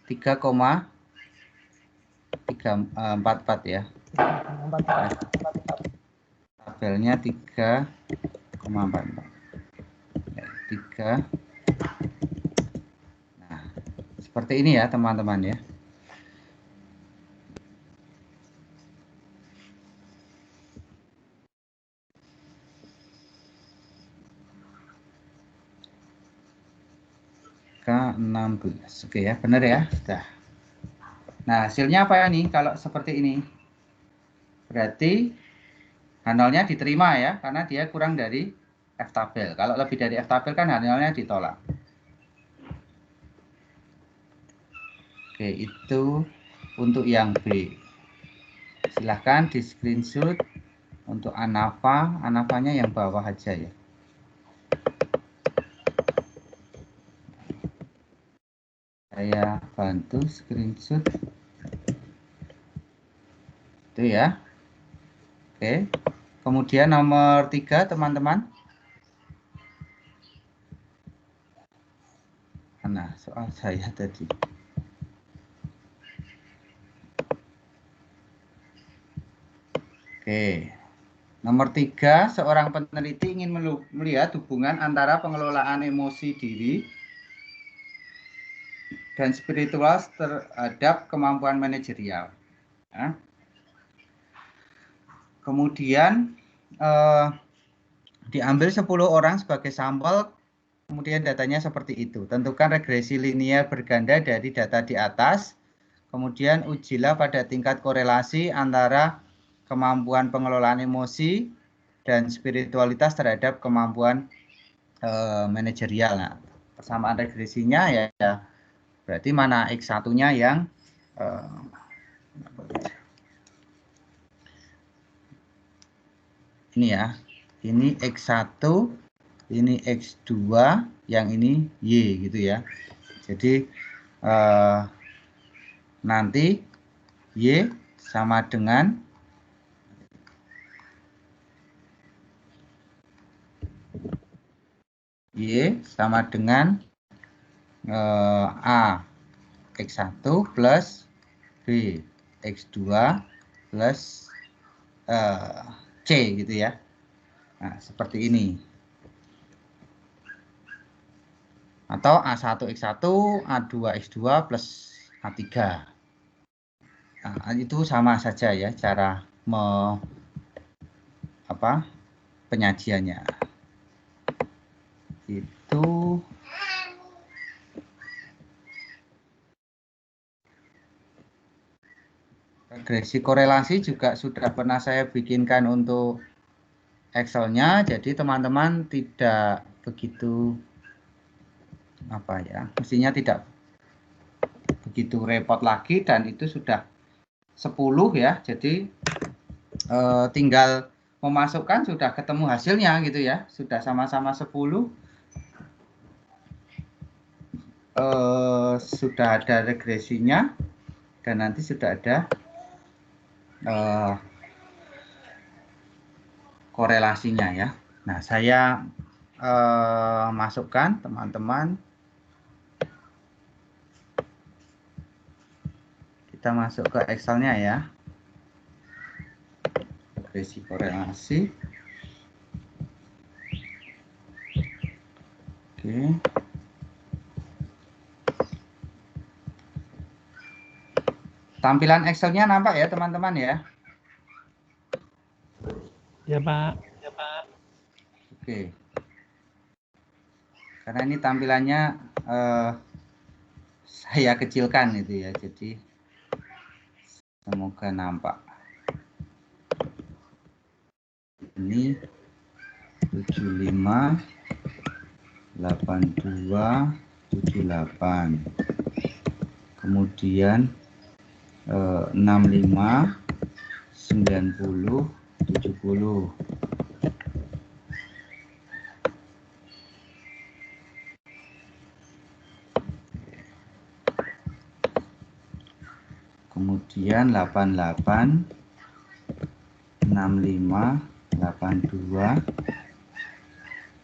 3,344 ya. Tabelnya 3,44. 3. Nah, seperti ini ya teman-teman ya. K16. Oke ya, benar ya. Sudah. Nah, hasilnya apa ya nih kalau seperti ini? Berarti H0-nya diterima ya, karena dia kurang dari F tabel. Kalau lebih dari F tabel kan H0-nya ditolak. Oke, itu untuk yang B. Silahkan di screenshot untuk ANAFA. ANAFA-nya yang bawah aja ya. Saya bantu screenshot. Itu ya. Oke. Kemudian nomor 3 teman-teman. Nah, soal saya tadi. Oke. Nomor 3, seorang peneliti ingin melihat hubungan antara pengelolaan emosi diri dan spiritual terhadap kemampuan manajerial. Ya. Kemudian diambil 10 orang sebagai sampel, kemudian datanya seperti itu. Tentukan regresi linear berganda dari data di atas, kemudian ujilah pada tingkat korelasi antara kemampuan pengelolaan emosi dan spiritualitas terhadap kemampuan manajerial. Nah, persamaan regresinya ya berarti mana X1-nya yang ini ya, ini X1, ini X2, yang ini Y gitu ya. Jadi nanti Y sama dengan A X1 plus B X2 plus C gitu ya. Nah, seperti ini. Atau A1 X1, A2 X2 plus A3. Nah, itu sama saja ya cara penyajiannya. Itu regresi korelasi juga sudah pernah saya bikinkan untuk Excel-nya, jadi teman-teman tidak begitu mestinya tidak begitu repot lagi, dan itu sudah 10 ya, jadi tinggal memasukkan sudah ketemu hasilnya gitu ya, sudah sama-sama 10, sudah ada regresinya dan nanti sudah ada korelasinya ya. Nah, saya masukkan teman-teman, kita masuk ke Excel-nya ya, regresi korelasi. Oke. Tampilan Excel-nya nampak ya teman-teman ya? Ya Pak. Oke. Karena ini tampilannya saya kecilkan itu ya, jadi semoga nampak. ini 75 82 78, kemudian 65 90 70, kemudian 88 65 82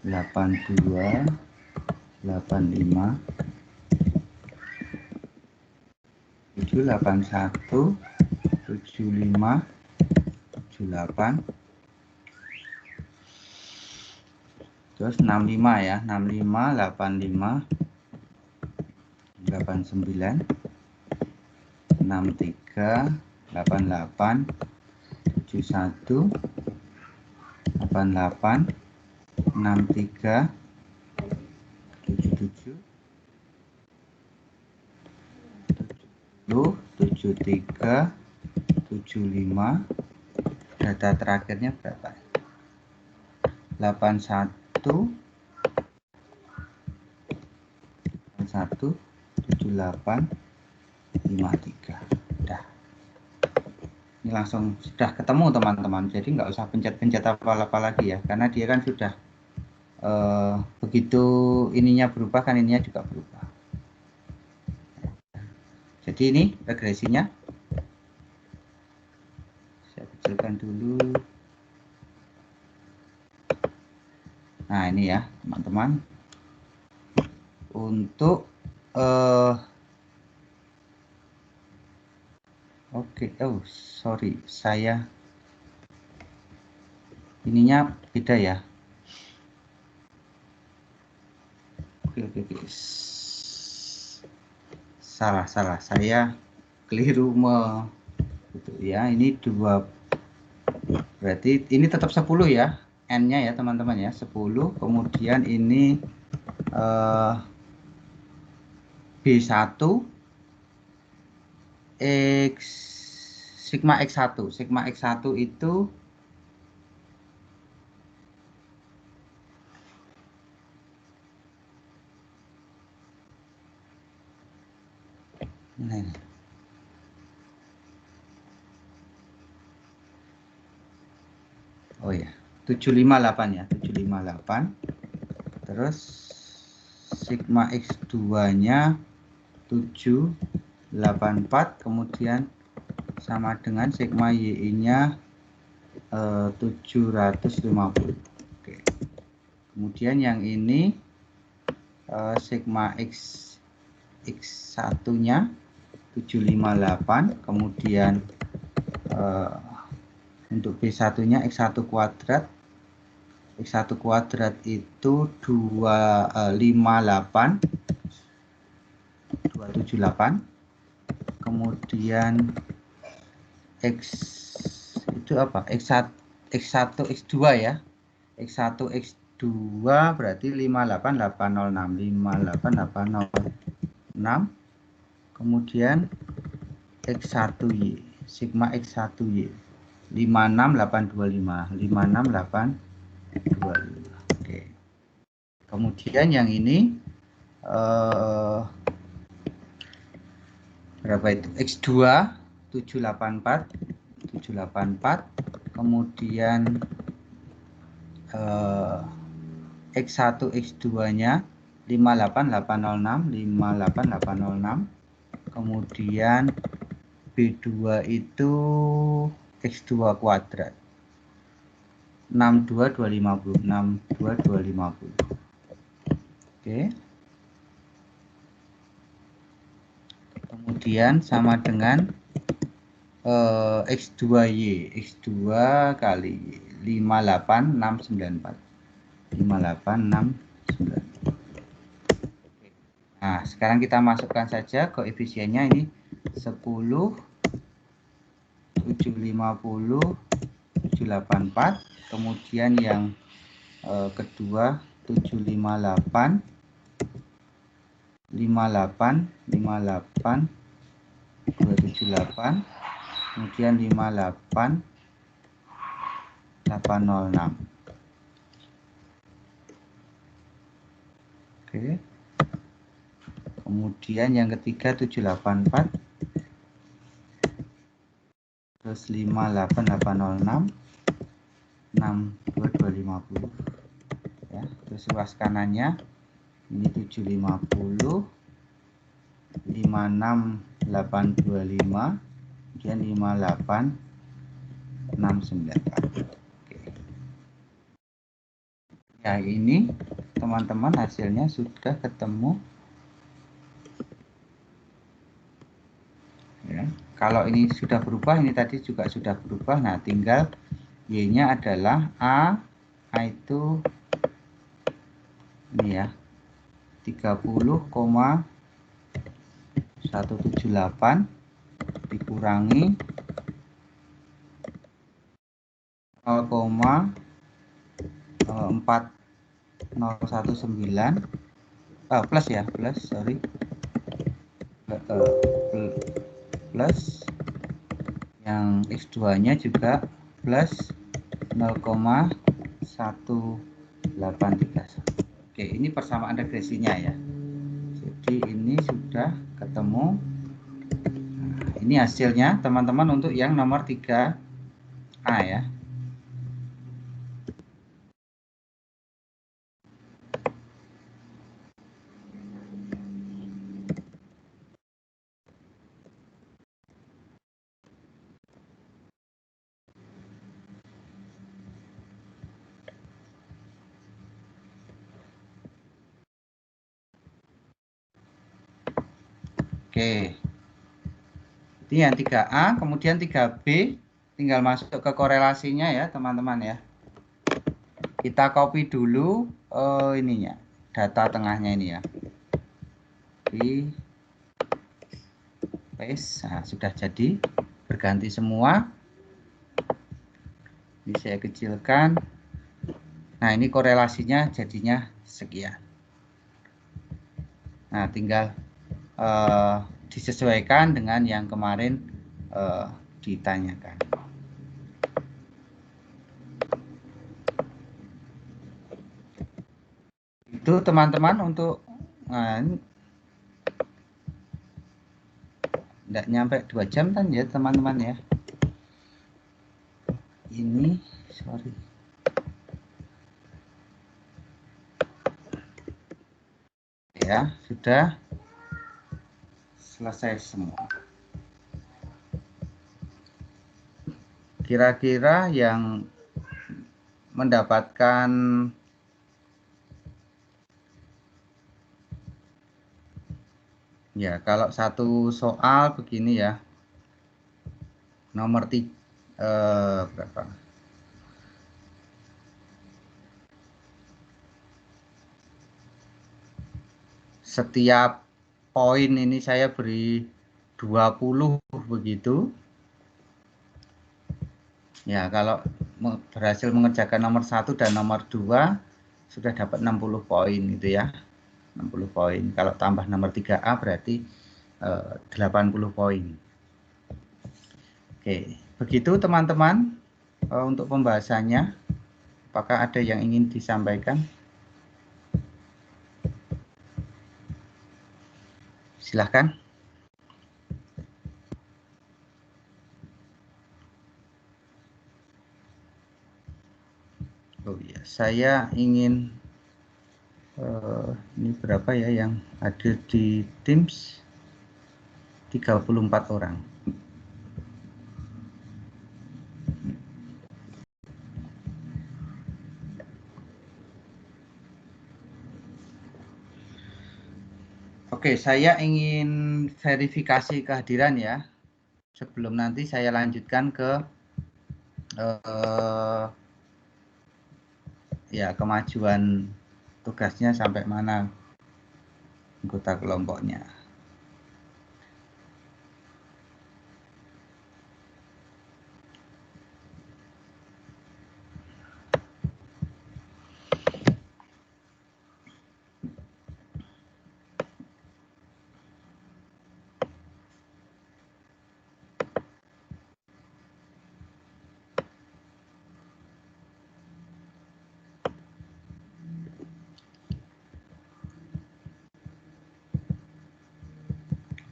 82 85 781 75 78, terus 65 ya, 65 85 89 63 88 71 88 63 77 73 75, data terakhirnya berapa? 81 78 53. Udah. Ini langsung sudah ketemu teman-teman. Jadi nggak usah pencet-pencet apa-apa lagi ya, karena dia kan sudah begitu ininya berubah kan ininya juga berubah. Jadi ini regresinya. Saya kecilkan dulu. Nah ini ya teman-teman. Untuk oke, oh sorry, saya ininya beda ya. Oke. Salah, saya keliru gitu ya. Ini 2, berarti ini tetap 10 ya, N-nya ya teman-teman ya, 10. Kemudian ini B1 X sigma X1. Sigma X1 itu ini. Oh ya, 758 ya, 758. Terus sigma X2-nya 784, kemudian sama dengan sigma YI-nya 750. Oke. Kemudian yang ini sigma X1-nya 758, kemudian untuk B1-nya X1 kuadrat. X1 kuadrat itu 258 278. Kemudian X itu apa? X1 X2 ya. X1 X2 berarti 58806 58806. Kemudian X1Y, sigma X1Y 56825 56825. Oke. Kemudian yang ini berapa itu? X2 784 kemudian X1 X2-nya 58806 58806. Kemudian B2 itu X2 kuadrat 62250 62250. Oke. Kemudian sama dengan X2Y, X2 kali 58694 58694. Nah, sekarang kita masukkan saja koefisiennya ini 10 750 784, kemudian yang kedua 758 58 278, kemudian 58 806. Oke. Kemudian yang ketiga 784. Terus 58806. 62250. Ya, terus ruas kanannya ini 750, 56825, kemudian 58694. Oke. Ya, ini teman-teman hasilnya sudah ketemu. Ya, kalau ini sudah berubah, ini tadi juga sudah berubah. Nah, tinggal Y-nya adalah A itu ini ya, 30,178 dikurangi 0,4019 plus ya, plus, sorry, plus yang X2 nya juga plus 0,1831. Oke, ini persamaan regresinya ya. Jadi ini sudah ketemu. Nah, ini hasilnya teman-teman untuk yang nomor 3A ya. Oke. Ini yang 3A, kemudian 3B tinggal masuk ke korelasinya ya, teman-teman ya. Kita copy dulu ininya, data tengahnya ini ya. Di paste. Nah, sudah jadi, berganti semua. Ini saya kecilkan. Nah, ini korelasinya jadinya sekian. Nah, tinggal disesuaikan dengan yang kemarin ditanyakan. Itu teman-teman untuk tidak nyampe 2 jam kan ya teman-teman ya. Ini sorry. Ya, sudah selesai semua. Kira-kira yang mendapatkan ya, kalau satu soal begini ya, nomor 3 berapa? Setiap poin ini saya beri 20 begitu. Ya, kalau berhasil mengerjakan nomor 1 dan nomor 2 sudah dapat 60 poin gitu ya. 60 poin. Kalau tambah nomor 3A berarti 80 poin. Oke, begitu teman-teman untuk pembahasannya. Apakah ada yang ingin disampaikan? Silahkan. Oh iya, saya ingin ini berapa ya yang hadir di Teams? 34 orang. Oke, saya ingin verifikasi kehadiran ya. Sebelum nanti saya lanjutkan ke ya kemajuan tugasnya sampai mana anggota kelompoknya.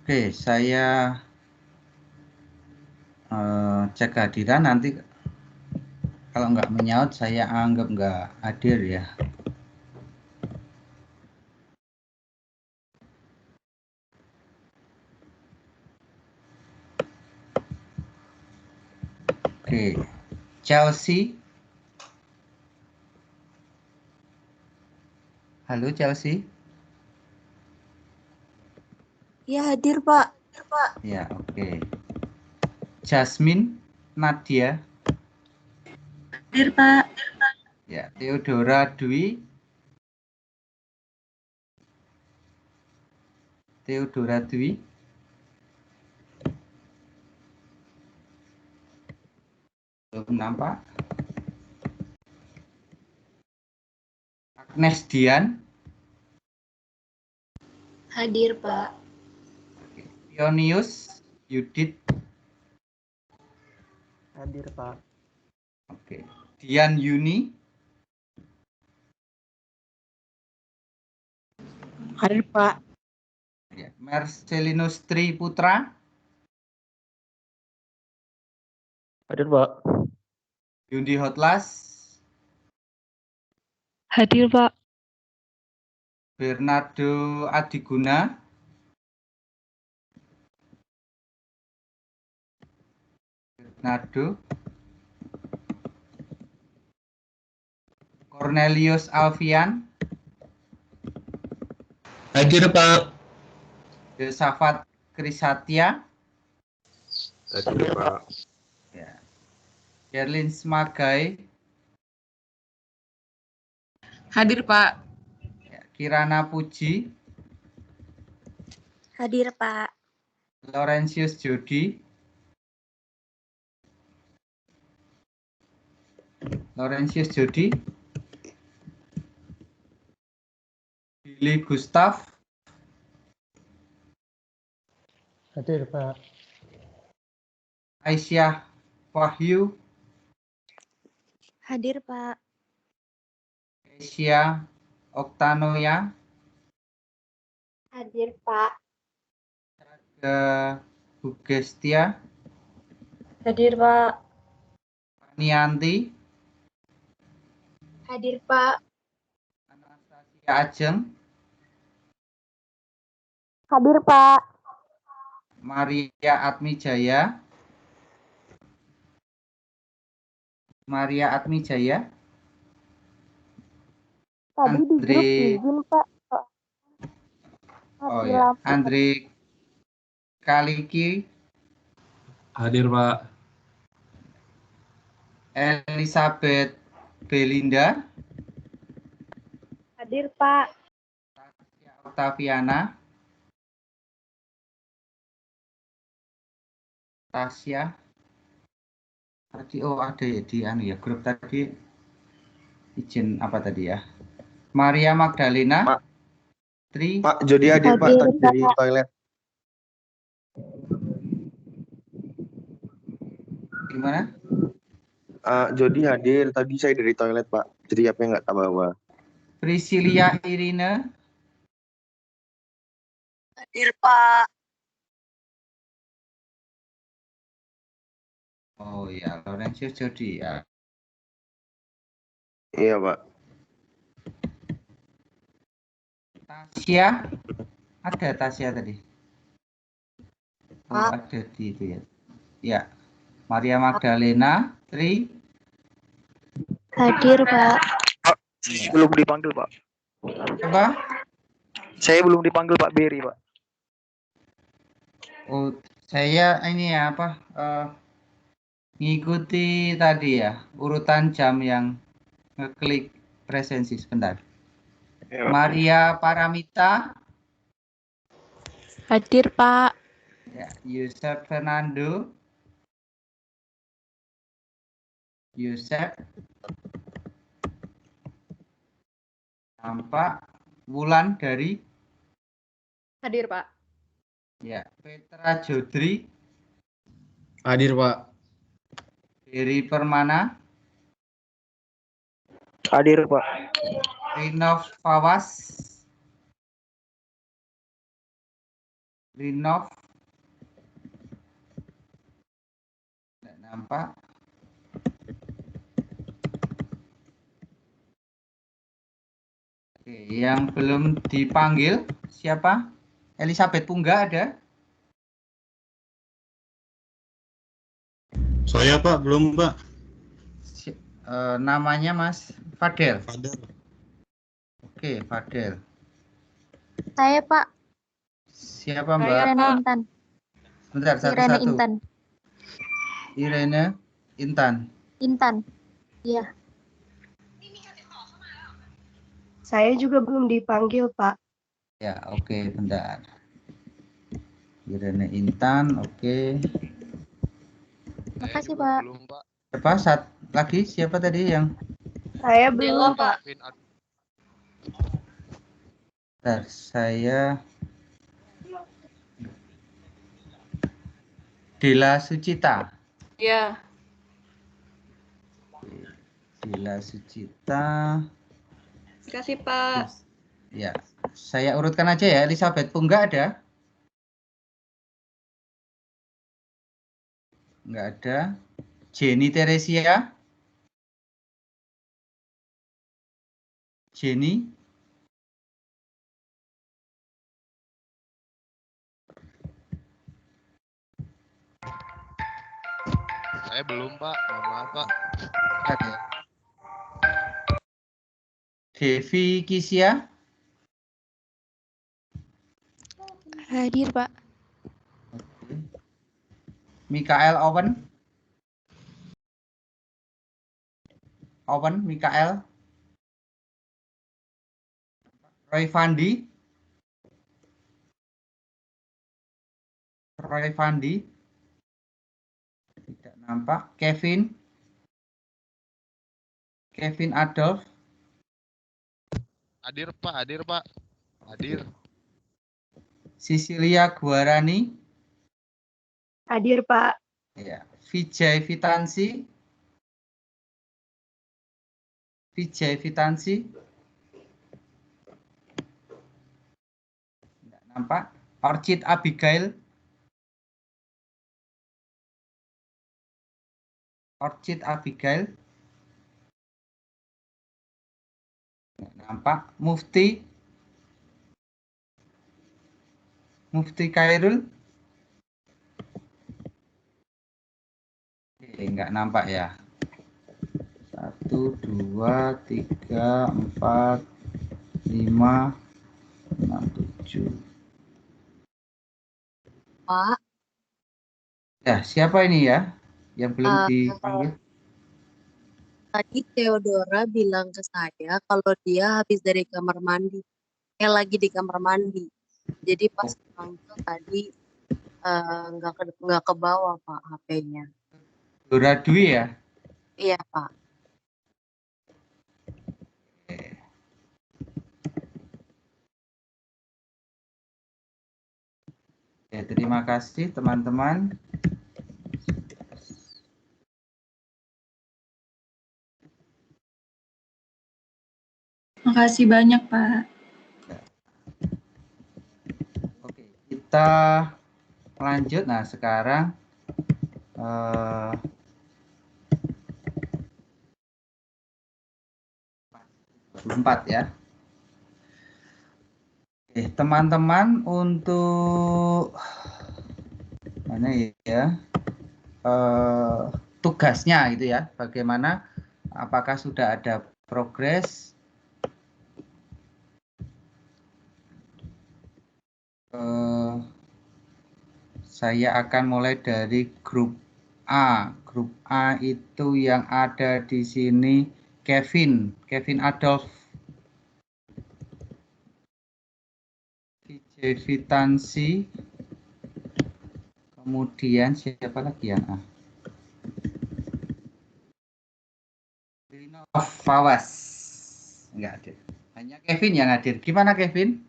Oke, saya cek kehadiran, nanti kalau nggak menyaut saya anggap nggak hadir ya. Oke, Chelsea. Halo Chelsea. Ya, hadir, Pak. Ya, oke. Jasmine, Nadia. Hadir, Pak. Ya, Theodora Dwi. Theodora Dwi. Belum nampak. Agnes Dian. Hadir, Pak. Pionius Yudit. Hadir, Pak. Oke. Dian Yuni. Hadir, Pak. Ya. Marcelinus Tri Putra. Hadir, Pak. Yundi Hotlas. Hadir, Pak. Bernardo Adiguna. Bernardo. Cornelius Alfian. Hadir, Pak. Yosafat Krisatya. Hadir, Pak. Ya. Gerlin Smagai. Hadir, Pak. Ya. Kirana Puji. Hadir, Pak. Laurentius Jody. Laurentius Jody. Billy Gustav. Hadir, Pak. Aisyah Wahyu. Hadir, Pak. Asia Oktanoya. Hadir, Pak. Bugestia. Hadir, Pak. Nianti. Hadir, Pak. Anastasia Ajeng. Hadir, Pak. Maria Atmijaya. Maria Atmijaya. Tadi di Andre. grup izin, Pak. Oh ya, Andre Kaliki. Hadir, Pak. Elizabeth Belinda. Hadir, Pak. Octaviana. Tasya. Tadi ada ya di grup tadi. Izin apa tadi ya? Maria Magdalena. Pak. Tri. Pak, Jody hadir, Pak, tadi dari toilet. Gimana? Jody hadir, tadi saya dari toilet, Pak. Jadi apa yang nggak tahu bawa. Priscilia Irina. Hadir, Pak. Oh ya, Laurentius Jody ya. Iya, Pak. Tasya. Ada Tasya tadi. Oh, Pak. ada di itu ya. Ya. Maria Magdalena. Tri. Hadir, Pak. Belum dipanggil, Pak. Apa? Saya belum dipanggil Pak Beri, Pak. Oh, saya ini ya apa? Ngikuti tadi ya urutan jam yang ngeklik presensi sebentar. Ya, Maria Paramita. Hadir, Pak. Ya, Yusef Fernando. Yusef. Tampak Wulan dari. Hadir, Pak. Ya, Petra Jodri. Hadir, Pak. Heri Permana. Hadir, Pak. Rinov Fawas. Rinov. Tidak nampak. Oke, yang belum dipanggil siapa? Elizabeth Pungga ada? Saya Pak, belum Pak. Namanya Mas Fadel. Fadel. Oke, Fadel. Saya Pak. Siapa Mbak? Irene Intan. Sebentar, Irene satu-satu. Intan. Irene Intan. Intan. Iya. Saya juga belum dipanggil, Pak. Ya, oke, bentar. Irene Intan, oke. Makasih Pak. Belum, Pak. Siapa? Lagi siapa tadi yang? Saya belum, Pak. Bentar, saya Dela Sucita. Iya. Dela Sucita. Terima kasih, Pak. Ya, saya urutkan aja ya. Elizabeth Pungga ada? Enggak ada. Jenny Teresia? Jenny? Saya belum, Pak. Mohon maaf, Pak. Ada. Devi Kisya? Hadir Pak. Mikael Owen? Owen, Mikael? Roy Fandi? Roy Fandi? Tidak nampak. Kevin? Kevin Adolf? Hadir, Pak. Hadir, Pak. Hadir. Sisilia Guarani? Hadir, Pak. Ya. Vijay Vitansi? Vijay Vitansi? Tidak nampak. Orchid Abigail? Orchid Abigail? Tidak nampak. Mufti? Mufti Khairul? Enggak nampak ya. 1, 2, 3, 4, 5, 6, 7. Pak. Ya, siapa ini ya yang belum dipanggil? Tadi Theodora bilang ke saya kalau dia habis dari kamar mandi. Lagi di kamar mandi. Jadi pas panggil tadi nggak ke bawah Pak HP-nya. Dora Dwi ya? Iya Pak. Ya, terima kasih teman-teman. Makasih banyak, Pak. Oke, kita lanjut. Nah, sekarang 4 ya. Oke, teman-teman, untuk mana ya? Tugasnya gitu ya. Bagaimana? Apakah sudah ada progres? Saya akan mulai dari grup A. Grup A itu yang ada di sini Kevin Adolf, Vijay Vitansi, kemudian siapa lagi yang A? Fawas, enggak hadir. Hanya Kevin yang hadir. Gimana Kevin?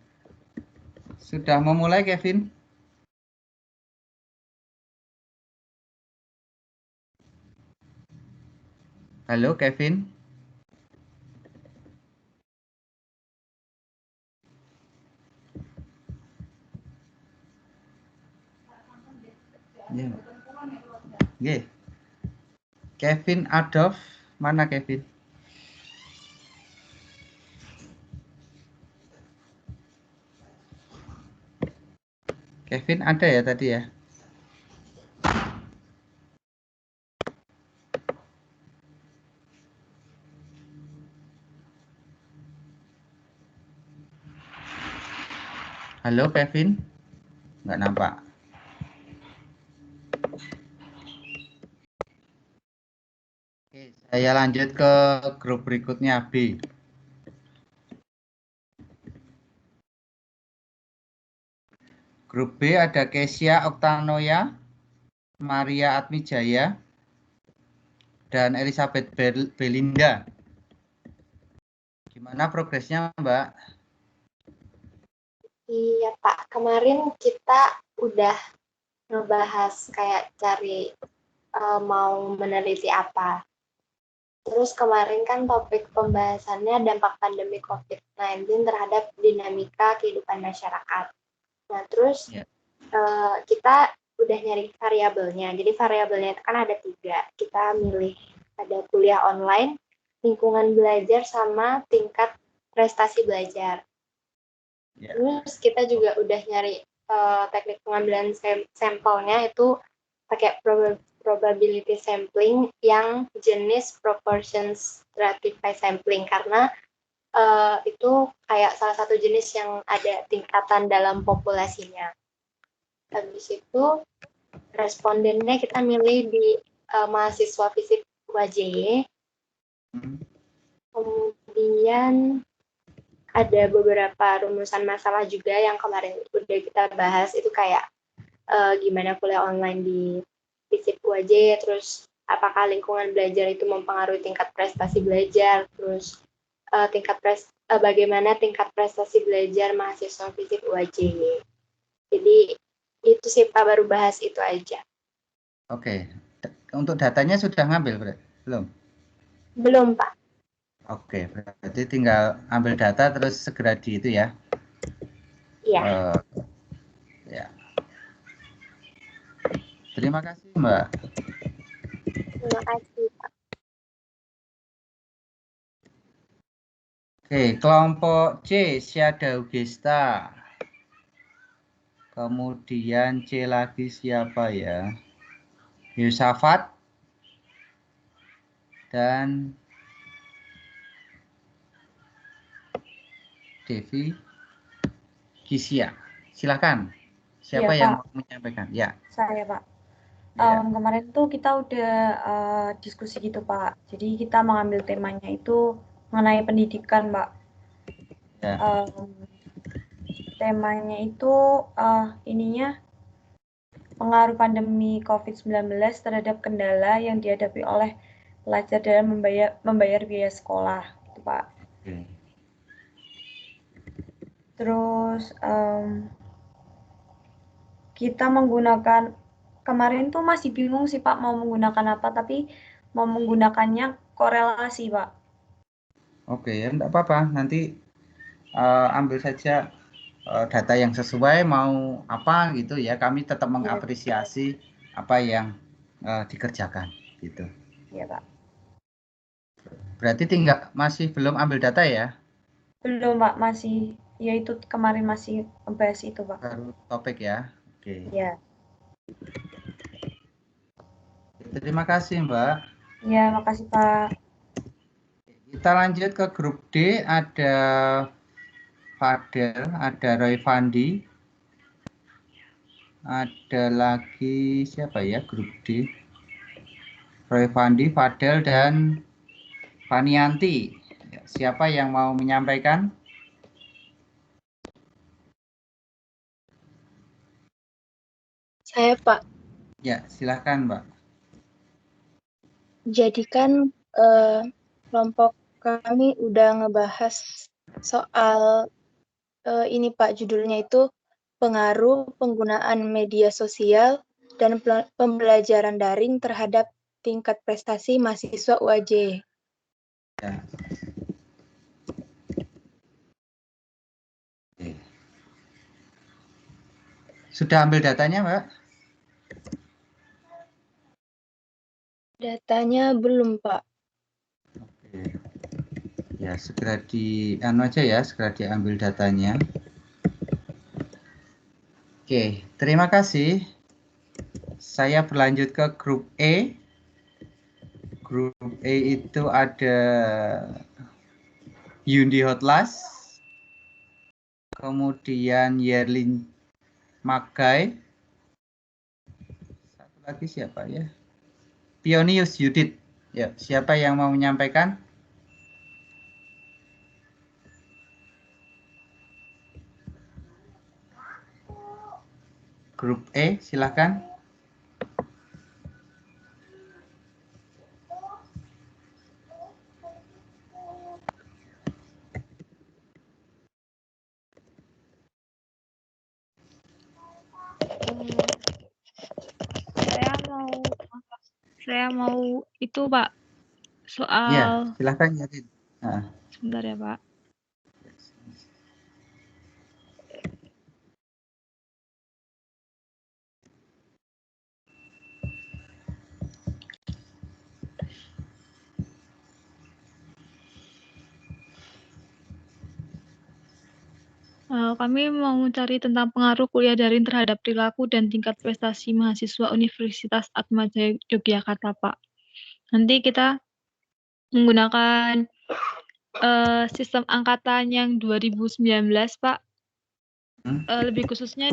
Sudah memulai Kevin? Halo Kevin. Nggih. Kevin Adolf, mana Kevin? Kevin ada ya tadi ya? Halo Kevin? Nggak nampak. Oke, saya lanjut ke grup berikutnya B. Grup B ada Kesia Oktanoya, Maria Atmijaya, dan Elizabeth Belinda. Gimana progresnya, Mbak? Iya, Pak. Kemarin kita udah ngebahas kayak cari mau meneliti apa. Terus kemarin kan topik pembahasannya dampak pandemi COVID-19 terhadap dinamika kehidupan masyarakat. Nah, terus kita udah nyari variabelnya. Jadi variabelnya itu kan ada 3. Kita milih ada kuliah online, lingkungan belajar, sama tingkat prestasi belajar. Terus kita juga udah nyari teknik pengambilan sampelnya itu pakai probability sampling yang jenis proportion stratified sampling, karena itu kayak salah satu jenis yang ada tingkatan dalam populasinya. Habis itu respondennya kita milih di mahasiswa fisip UAJ. Kemudian ada beberapa rumusan masalah juga yang kemarin udah kita bahas, itu kayak gimana kuliah online di fisip UAJ, terus apakah lingkungan belajar itu mempengaruhi tingkat prestasi belajar, terus bagaimana tingkat prestasi belajar mahasiswa fisip UAJ. Jadi itu sih Pak, baru bahas itu aja. Oke, untuk datanya sudah ngambil belum? Belum Pak. Oke, berarti tinggal ambil data terus segera di itu ya? Iya. Ya. Terima kasih Mbak. Terima kasih Pak. Oke, kelompok C, Syada Ugesta. Kemudian C lagi siapa ya? Yusafat dan Devi Kisia. Silakan. Siapa Ya, yang Pak. mau menyampaikan? Ya. Saya, Pak. Ya. Kemarin tuh kita udah diskusi gitu, Pak. Jadi kita mengambil temanya itu mengenai pendidikan, Pak. Ya. Temanya itu ininya pengaruh pandemi COVID-19 terhadap kendala yang dihadapi oleh pelajar dalam membayar biaya sekolah, gitu, Pak. Oke. Terus kita menggunakan, kemarin tuh masih bingung sih Pak mau menggunakan apa, tapi mau menggunakannya korelasi Pak. Oke, ya enggak apa-apa. Nanti ambil saja data yang sesuai, mau apa gitu ya. Kami tetap mengapresiasi apa yang dikerjakan gitu. Iya Pak. Berarti masih belum ambil data ya? Belum Pak, masih. Ya itu kemarin masih membahas itu Pak. Baru topik ya. Oke. Iya. Terima kasih Mbak. Iya, makasih Pak. Kita lanjut ke grup D, ada Fadel, ada Roy Fandi, ada lagi siapa ya grup D? Roy Fandi, Fadel, dan Fanianti. Siapa yang mau menyampaikan? Saya Pak. Ya, silahkan Mbak. Jadi kan kelompok kami udah ngebahas soal ini Pak, judulnya itu pengaruh penggunaan media sosial dan pembelajaran daring terhadap tingkat prestasi mahasiswa UAJ. Ya. Sudah ambil datanya Mbak? Datanya belum, Pak. Oke. Ya, segera segera diambil datanya. Oke, terima kasih. Saya berlanjut ke grup E. Grup E itu ada Yundi Hotlas, kemudian Yerlin Magai, satu lagi siapa ya? Pionius Yudit. Ya, siapa yang mau menyampaikan? Grup E, silakan. Saya mau itu, Pak, soal. Ya, silakan Yudit. Sebentar ya, Pak. Kami mau mencari tentang pengaruh kuliah daring terhadap perilaku dan tingkat prestasi mahasiswa Universitas Atmajaya Yogyakarta, Pak. Nanti kita menggunakan sistem angkatan yang 2019, Pak. Lebih khususnya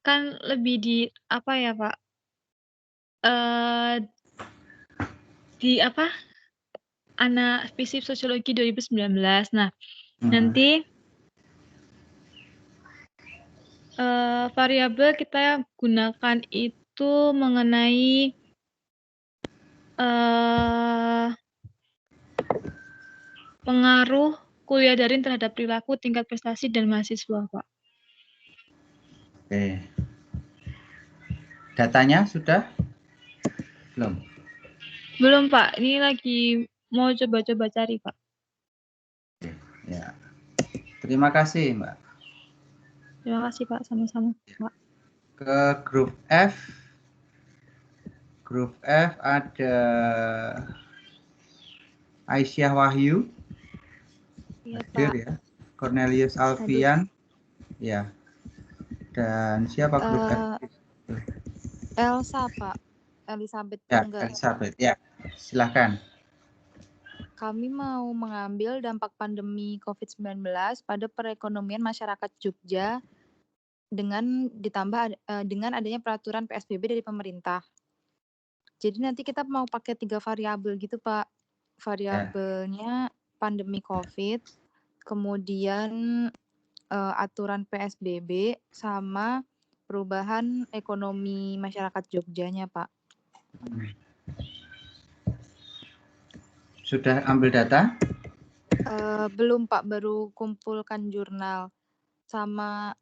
kan lebih di apa ya, Pak? Di apa? Anak FISIP Sosiologi 2019. Nah, nanti variabel kita gunakan itu mengenai pengaruh kuliah daring terhadap perilaku, tingkat prestasi, dan mahasiswa, Pak. Oke. Datanya sudah? Belum? Belum, Pak. Ini lagi mau coba-coba cari, Pak. Ya. Terima kasih, Mbak. Terima kasih, Pak. Sama-sama, Pak. Ke grup F. Grup F ada Aisyah Wahyu. Hadir ya. Cornelius Alfian. Ya. Dan siapa grup F? Elsa, Pak. Elizabeth Ya, Tunggal. Elizabeth. Ya, silakan. Kami mau mengambil dampak pandemi COVID-19 pada perekonomian masyarakat Jogja dengan adanya peraturan PSBB dari pemerintah. Jadi nanti kita mau pakai 3 variabel gitu, Pak. Variabelnya pandemi COVID, kemudian aturan PSBB, sama perubahan ekonomi masyarakat Jogjanya, Pak. Sudah ambil data? Belum, Pak. Baru kumpulkan jurnal. Sama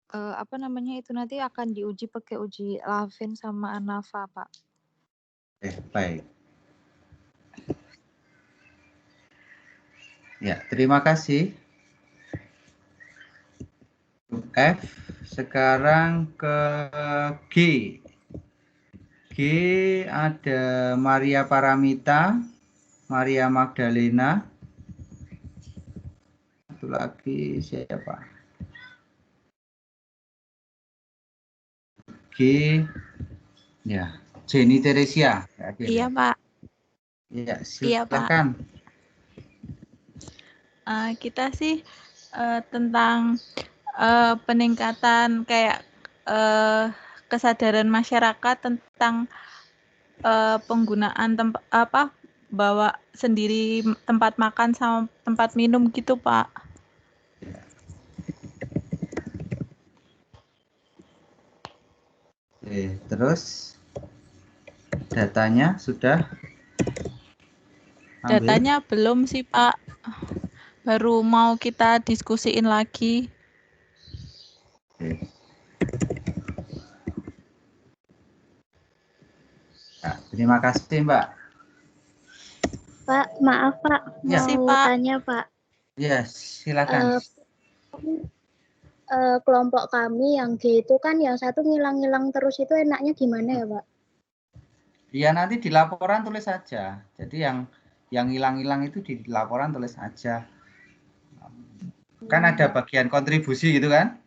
itu nanti akan diuji pakai uji Lavin sama ANAFA, Pak. Baik. Ya, terima kasih. F, sekarang ke G. G ada Maria Paramita, Maria Magdalena. Satu lagi siapa? G, ya, Jenny Teresia. Iya, Pak. Ya, silakan. Kita sih tentang peningkatan kayak kesadaran masyarakat tentang penggunaan bawa sendiri tempat makan sama tempat minum gitu, Pak. Oke, terus datanya sudah? Datanya belum sih, Pak. Baru mau kita diskusiin lagi. Oke. Ya, terima kasih, Mbak. Pak, maaf, Pak. Mau tanya, Pak. Yes, silakan. Kelompok kami yang G itu kan yang satu ngilang-ngilang terus, itu enaknya gimana ya, Pak? Ya nanti di laporan tulis saja. Jadi yang hilang-hilang itu di laporan tulis saja. Kan ada bagian kontribusi gitu kan?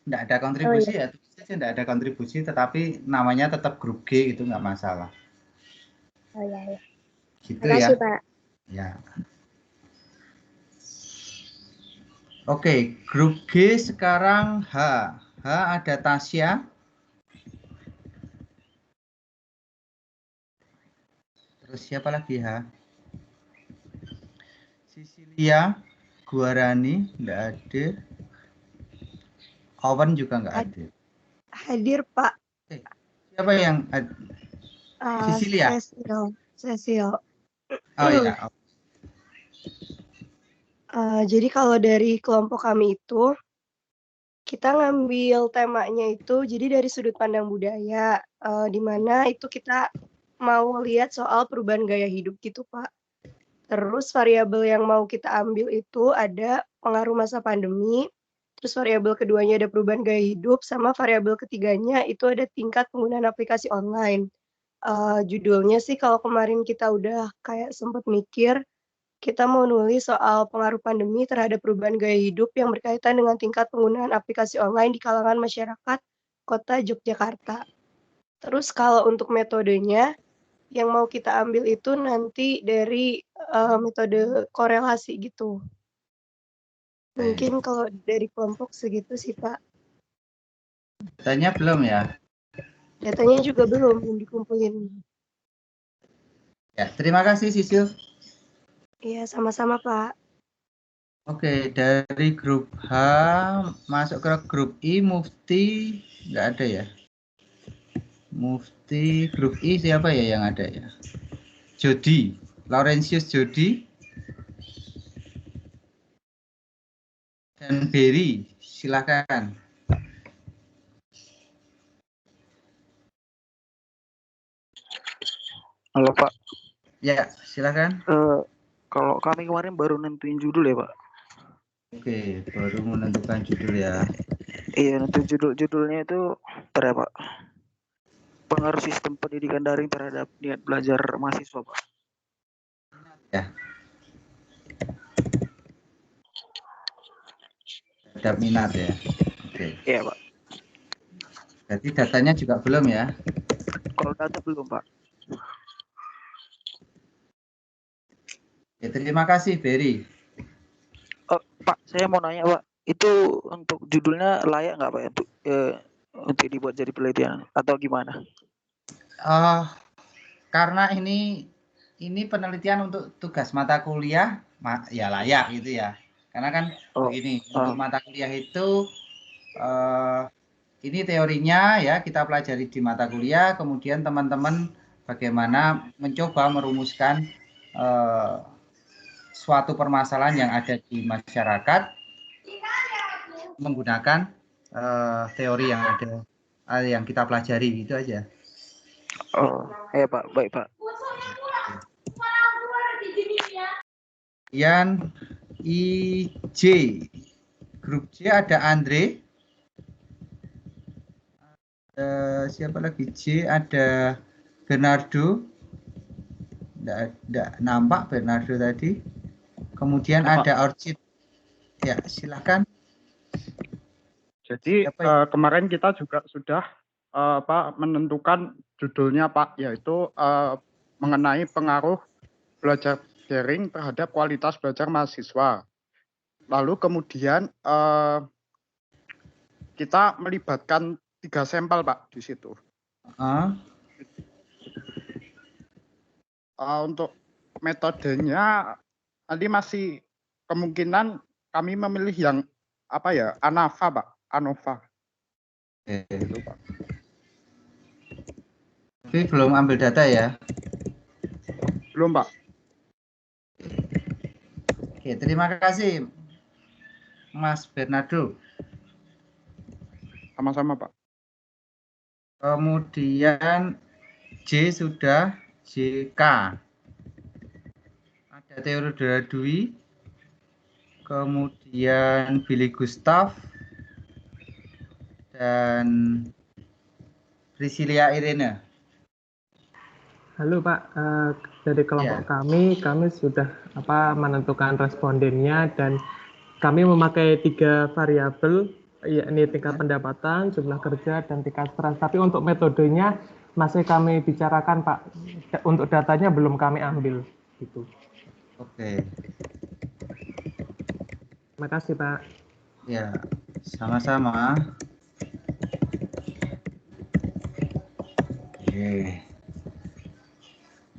Nggak ada kontribusi ya tulis saja nggak ada kontribusi, tetapi namanya tetap grup G gitu nggak masalah. Oh ya. Gitu Makasih, ya. Pak. Ya. Oke, grup G sekarang H. H ada Tasya. Terus siapa lagi H? Sisilia, Guarani, nggak hadir. Owen juga nggak hadir. Hadir, Pak. Siapa yang Sisilia? Cecil. Oh iya. Jadi kalau dari kelompok kami itu, kita ngambil temanya itu jadi dari sudut pandang budaya, di mana itu kita mau lihat soal perubahan gaya hidup gitu, Pak. Terus variabel yang mau kita ambil itu ada pengaruh masa pandemi, terus variabel keduanya ada perubahan gaya hidup, sama variabel ketiganya itu ada tingkat penggunaan aplikasi online. Judulnya sih kalau kemarin kita udah kayak sempet mikir, kita mau nulis soal pengaruh pandemi terhadap perubahan gaya hidup yang berkaitan dengan tingkat penggunaan aplikasi online di kalangan masyarakat Kota Yogyakarta. Terus kalau untuk metodenya, yang mau kita ambil itu nanti dari metode korelasi gitu. Mungkin kalau dari kelompok segitu sih, Pak. Datanya belum ya? Datanya juga belum dikumpulin. Ya, terima kasih Sisil. Iya, sama-sama, Pak. Oke, dari grup H masuk ke grup I, Mufti nggak ada ya? Mufti, grup I siapa ya yang ada ya? Jody, Laurentius Jody, dan Berry, silakan. Halo Pak. Ya, silakan. Kalau kami kemarin baru nentuin judul ya Pak. Oke, baru menentukan judul ya. Iya, nentuin judulnya itu Pak. Pengaruh sistem pendidikan daring terhadap niat belajar mahasiswa Pak. Ya. Terhadap minat ya. Oke. Iya Pak. Jadi datanya juga belum ya? Kalau data belum Pak. Ya, terima kasih Berry. Pak, saya mau nanya Pak, itu untuk judulnya layak nggak Pak untuk dibuat jadi penelitian atau gimana? Karena ini penelitian untuk tugas mata kuliah, ya layak gitu ya. Karena kan begini, untuk mata kuliah itu ini teorinya ya kita pelajari di mata kuliah, kemudian teman-teman bagaimana mencoba merumuskan suatu permasalahan yang ada di masyarakat menggunakan teori yang ada yang kita pelajari, itu aja. Ya Pak, baik Pak. Kemudian IJ, grup J ada Andre, siapa lagi J, ada Bernardo, tidak nampak Bernardo tadi. Kemudian ada Orchid, ya silakan. Jadi kemarin kita juga sudah menentukan judulnya Pak, yaitu mengenai pengaruh belajar daring terhadap kualitas belajar mahasiswa. Lalu kemudian kita melibatkan 3 sampel Pak di situ. Untuk metodenya nanti masih kemungkinan kami memilih yang ANOVA Pak, ANOVA. Gitu, Pak. Tapi belum ambil data ya? Belum Pak. Oke, terima kasih Mas Bernardo. Sama-sama Pak. Kemudian J sudah, JK. Ada Theodora Dwi. Kemudian Billy Gustav. Dan Priscilia Irene. Halo Pak, dari kelompok kami sudah menentukan respondennya dan kami memakai 3 variabel, yakni tingkat pendapatan, jumlah kerja, dan tingkat stres. Tapi untuk metodenya masih kami bicarakan Pak. Untuk datanya belum kami ambil. Gitu. Oke. Terima kasih Pak. Ya, sama-sama. Oke.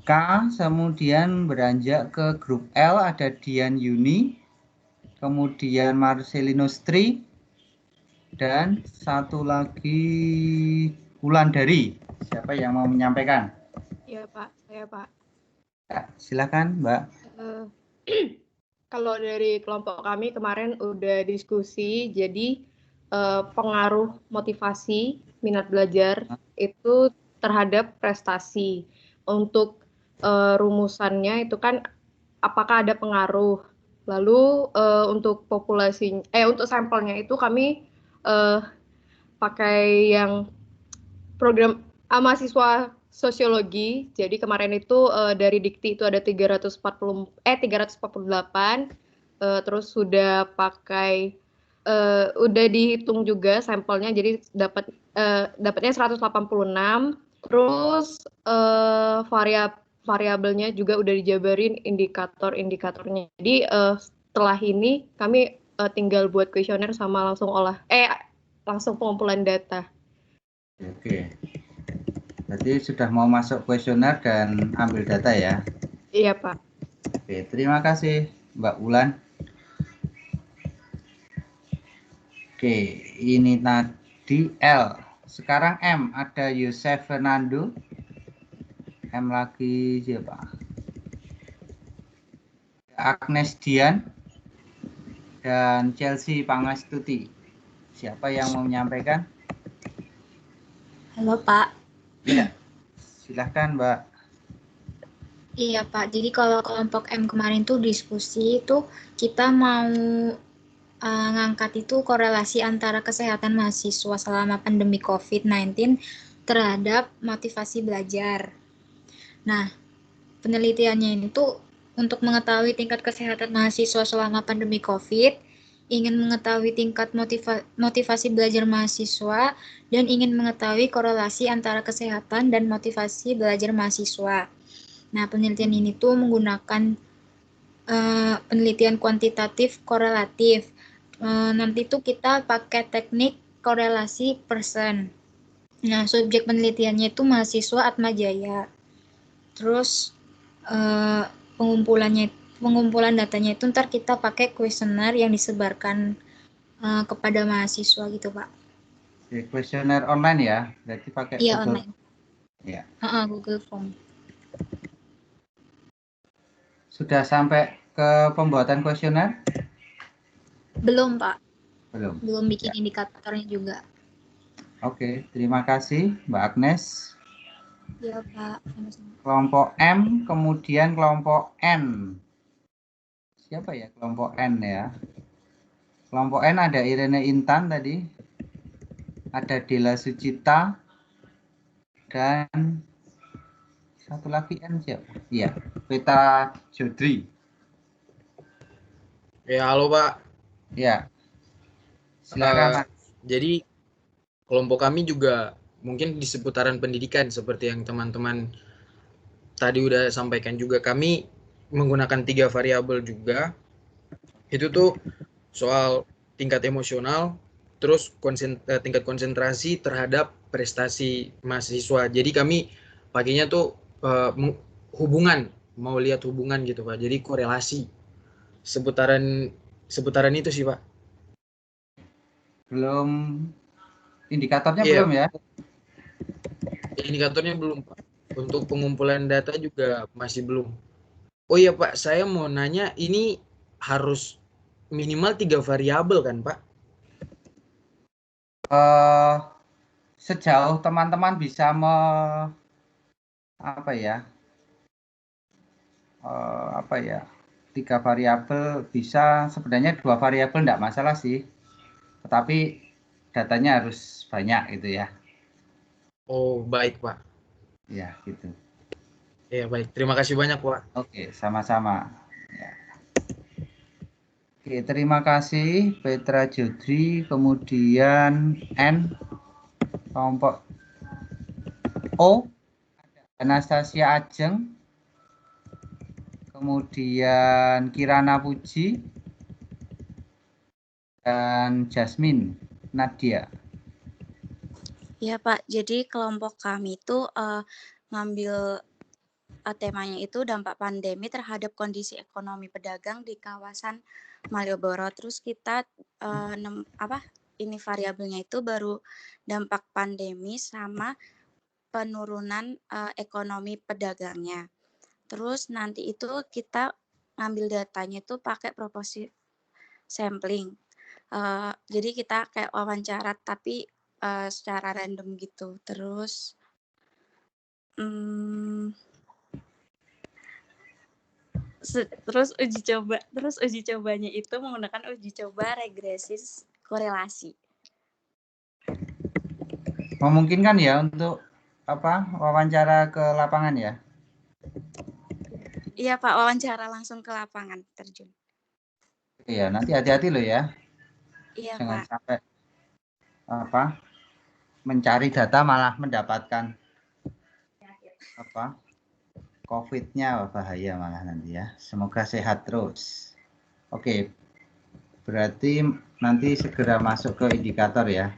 K, kemudian beranjak ke grup L, ada Dian Yuni, kemudian Marcelino Stri, dan satu lagi Wulandari. Siapa yang mau menyampaikan? Iya Pak, saya Pak. Ya, silakan Mbak. Kalau dari kelompok kami kemarin udah diskusi, jadi pengaruh motivasi minat belajar itu terhadap prestasi. Untuk rumusannya itu kan apakah ada pengaruh. Lalu untuk untuk sampelnya itu kami pakai yang program mahasiswa sosiologi. Jadi kemarin itu dari Dikti itu ada 348, terus sudah pakai udah dihitung juga sampelnya, jadi dapatnya 186. Terus variabelnya juga udah dijabarin indikator-indikatornya. Jadi setelah ini kami tinggal buat kuesioner sama langsung pengumpulan data. Oke. Berarti sudah mau masuk kuesioner dan ambil data ya? Iya, Pak. Oke, terima kasih Mbak Wulan. Oke, ini tadi L. Sekarang M, ada Yosef Fernando. M lagi siapa? Agnes Dian dan Chelsea Pangastuti. Siapa yang mau menyampaikan? Halo Pak. Ya, silahkan Mbak. Iya Pak, jadi kalau kelompok M kemarin tuh diskusi itu kita mau ngangkat itu korelasi antara kesehatan mahasiswa selama pandemi COVID-19 terhadap motivasi belajar. Nah, penelitiannya ini tuh untuk mengetahui tingkat kesehatan mahasiswa selama pandemi COVID, ingin mengetahui tingkat motivasi belajar mahasiswa, dan ingin mengetahui korelasi antara kesehatan dan motivasi belajar mahasiswa. Nah, penelitian ini tuh menggunakan penelitian kuantitatif korelatif. Nanti tuh kita pakai teknik korelasi persen. Nah, subjek penelitiannya itu mahasiswa Atmajaya. Terus pengumpulan datanya itu ntar kita pakai kuesioner yang disebarkan kepada mahasiswa gitu Pak. Kuesioner online ya, berarti pakai Iya, Google. online. Ya. Google Form. Sudah sampai ke pembuatan kuesioner? Belum Pak. Belum. Belum bikin indikatornya juga. Oke, terima kasih Mbak Agnes. Iya Pak. Sama-sama. Kelompok M, kemudian kelompok N. Siapa ya kelompok N ya? Kelompok N ada Irene Intan tadi, ada Dela Sucita, dan satu lagi N siapa? Iya, Petra Jodri. Ya, halo Pak. Ya, silakan. Jadi kelompok kami juga mungkin di seputaran pendidikan seperti yang teman-teman tadi udah sampaikan juga. Kami menggunakan 3 variabel juga. Itu tuh soal tingkat emosional, terus tingkat konsentrasi terhadap prestasi mahasiswa. Jadi kami pakainya tuh hubungan, mau lihat hubungan gitu Pak. Jadi korelasi seputaran itu sih Pak. Belum indikatornya belum ya? Indikatornya belum Pak. Untuk pengumpulan data juga masih belum. Oh iya Pak, saya mau nanya, ini harus minimal 3 variabel kan Pak? Sejauh teman-teman bisa 3 variabel bisa, sebenarnya 2 variabel enggak masalah sih, tetapi datanya harus banyak gitu ya. Oh baik Pak. Ya gitu. Ya, baik. Terima kasih banyak, Pak. Oke, sama-sama. Ya. Oke, terima kasih Petra Jodri, kemudian N, kelompok O, Anastasia Ajeng, kemudian Kirana Puji, dan Jasmine Nadia. Ya Pak, jadi kelompok kami itu ngambil temanya itu dampak pandemi terhadap kondisi ekonomi pedagang di kawasan Malioboro. Terus kita ini variabelnya itu baru dampak pandemi sama penurunan ekonomi pedagangnya. Terus nanti itu kita ngambil datanya itu pakai proporsi sampling. Jadi kita kayak wawancara tapi secara random gitu. Terus uji cobanya itu menggunakan uji coba regresif korelasi. Memungkinkan ya untuk wawancara ke lapangan ya? Iya Pak, wawancara langsung ke lapangan terjun. Iya, nanti hati-hati loh ya. Iya Jangan Pak. sampai mencari data malah mendapatkan COVID-nya, bahaya malah nanti ya. Semoga sehat terus. Oke, berarti nanti segera masuk ke indikator ya.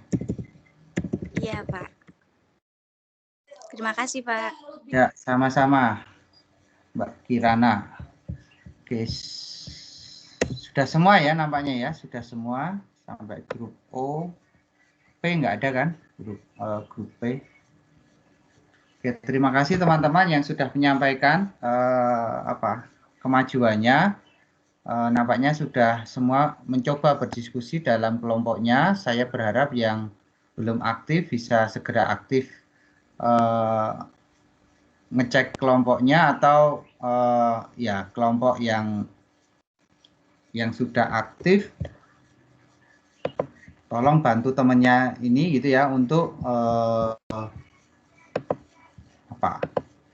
Iya Pak. Terima kasih Pak. Ya, sama-sama Mbak Kirana. Oke, sudah semua ya nampaknya ya, sudah semua sampai grup O. P nggak ada kan, grup P. Oke, terima kasih teman-teman yang sudah menyampaikan kemajuannya. Nampaknya sudah semua mencoba berdiskusi dalam kelompoknya. Saya berharap yang belum aktif bisa segera aktif ngecek kelompoknya atau ya kelompok yang sudah aktif. Tolong bantu temannya ini gitu ya untuk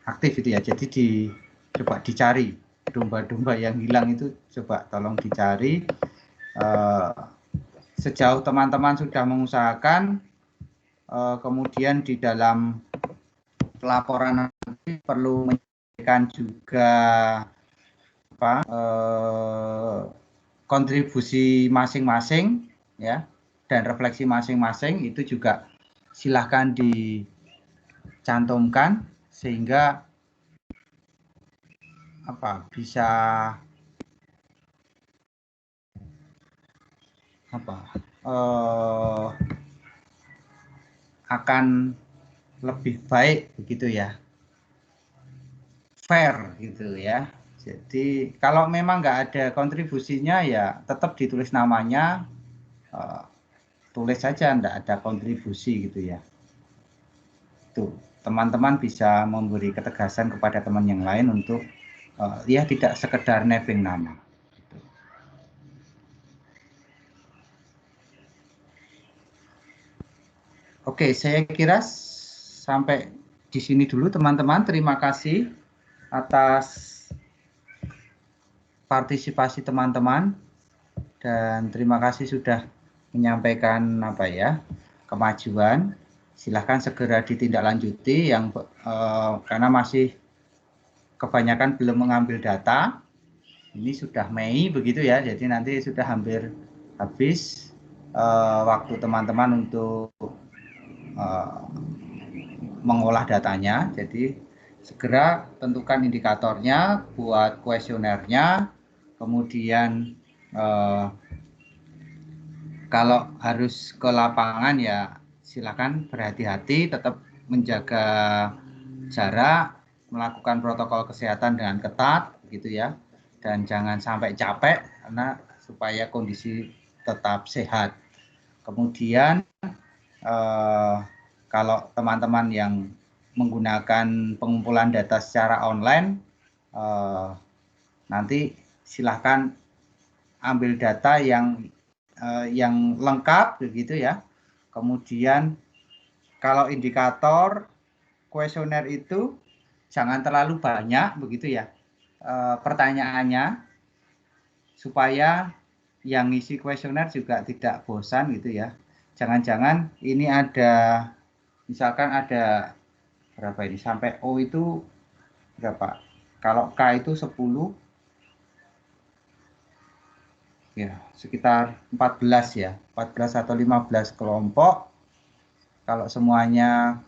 aktif itu ya. Jadi coba dicari domba-domba yang hilang itu, coba tolong dicari. Sejauh teman-teman sudah mengusahakan, kemudian di dalam pelaporan nanti perlu menyampaikan juga kontribusi masing-masing ya, dan refleksi masing-masing itu juga silahkan dicantumkan sehingga bisa akan lebih baik begitu ya, fair gitu ya. Jadi kalau memang nggak ada kontribusinya ya tetap ditulis namanya, tulis saja nggak ada kontribusi gitu ya. Tuh, teman-teman bisa memberi ketegasan kepada teman yang lain untuk ya tidak sekedar nebeng nama. Oke, saya kira sampai di sini dulu teman-teman. Terima kasih atas partisipasi teman-teman dan terima kasih sudah menyampaikan kemajuan. Silahkan segera ditindaklanjuti yang karena masih kebanyakan belum mengambil data. Ini sudah Mei begitu ya, jadi nanti sudah hampir habis waktu teman-teman untuk mengolah datanya. Jadi segera tentukan indikatornya, buat kuesionernya, kemudian kalau harus ke lapangan ya silakan berhati-hati, tetap menjaga jarak, melakukan protokol kesehatan dengan ketat gitu ya, dan jangan sampai capek karena supaya kondisi tetap sehat. Kemudian kalau teman-teman yang menggunakan pengumpulan data secara online, nanti silahkan ambil data yang lengkap begitu ya. Kemudian kalau indikator kuesioner itu jangan terlalu banyak begitu ya pertanyaannya, supaya yang ngisi kuesioner juga tidak bosan gitu ya. Jangan-jangan ini ada, misalkan ada berapa ini, sampai O itu berapa? Kalau K itu 10, ya sekitar 14 ya, 14 atau 15 kelompok. Kalau semuanya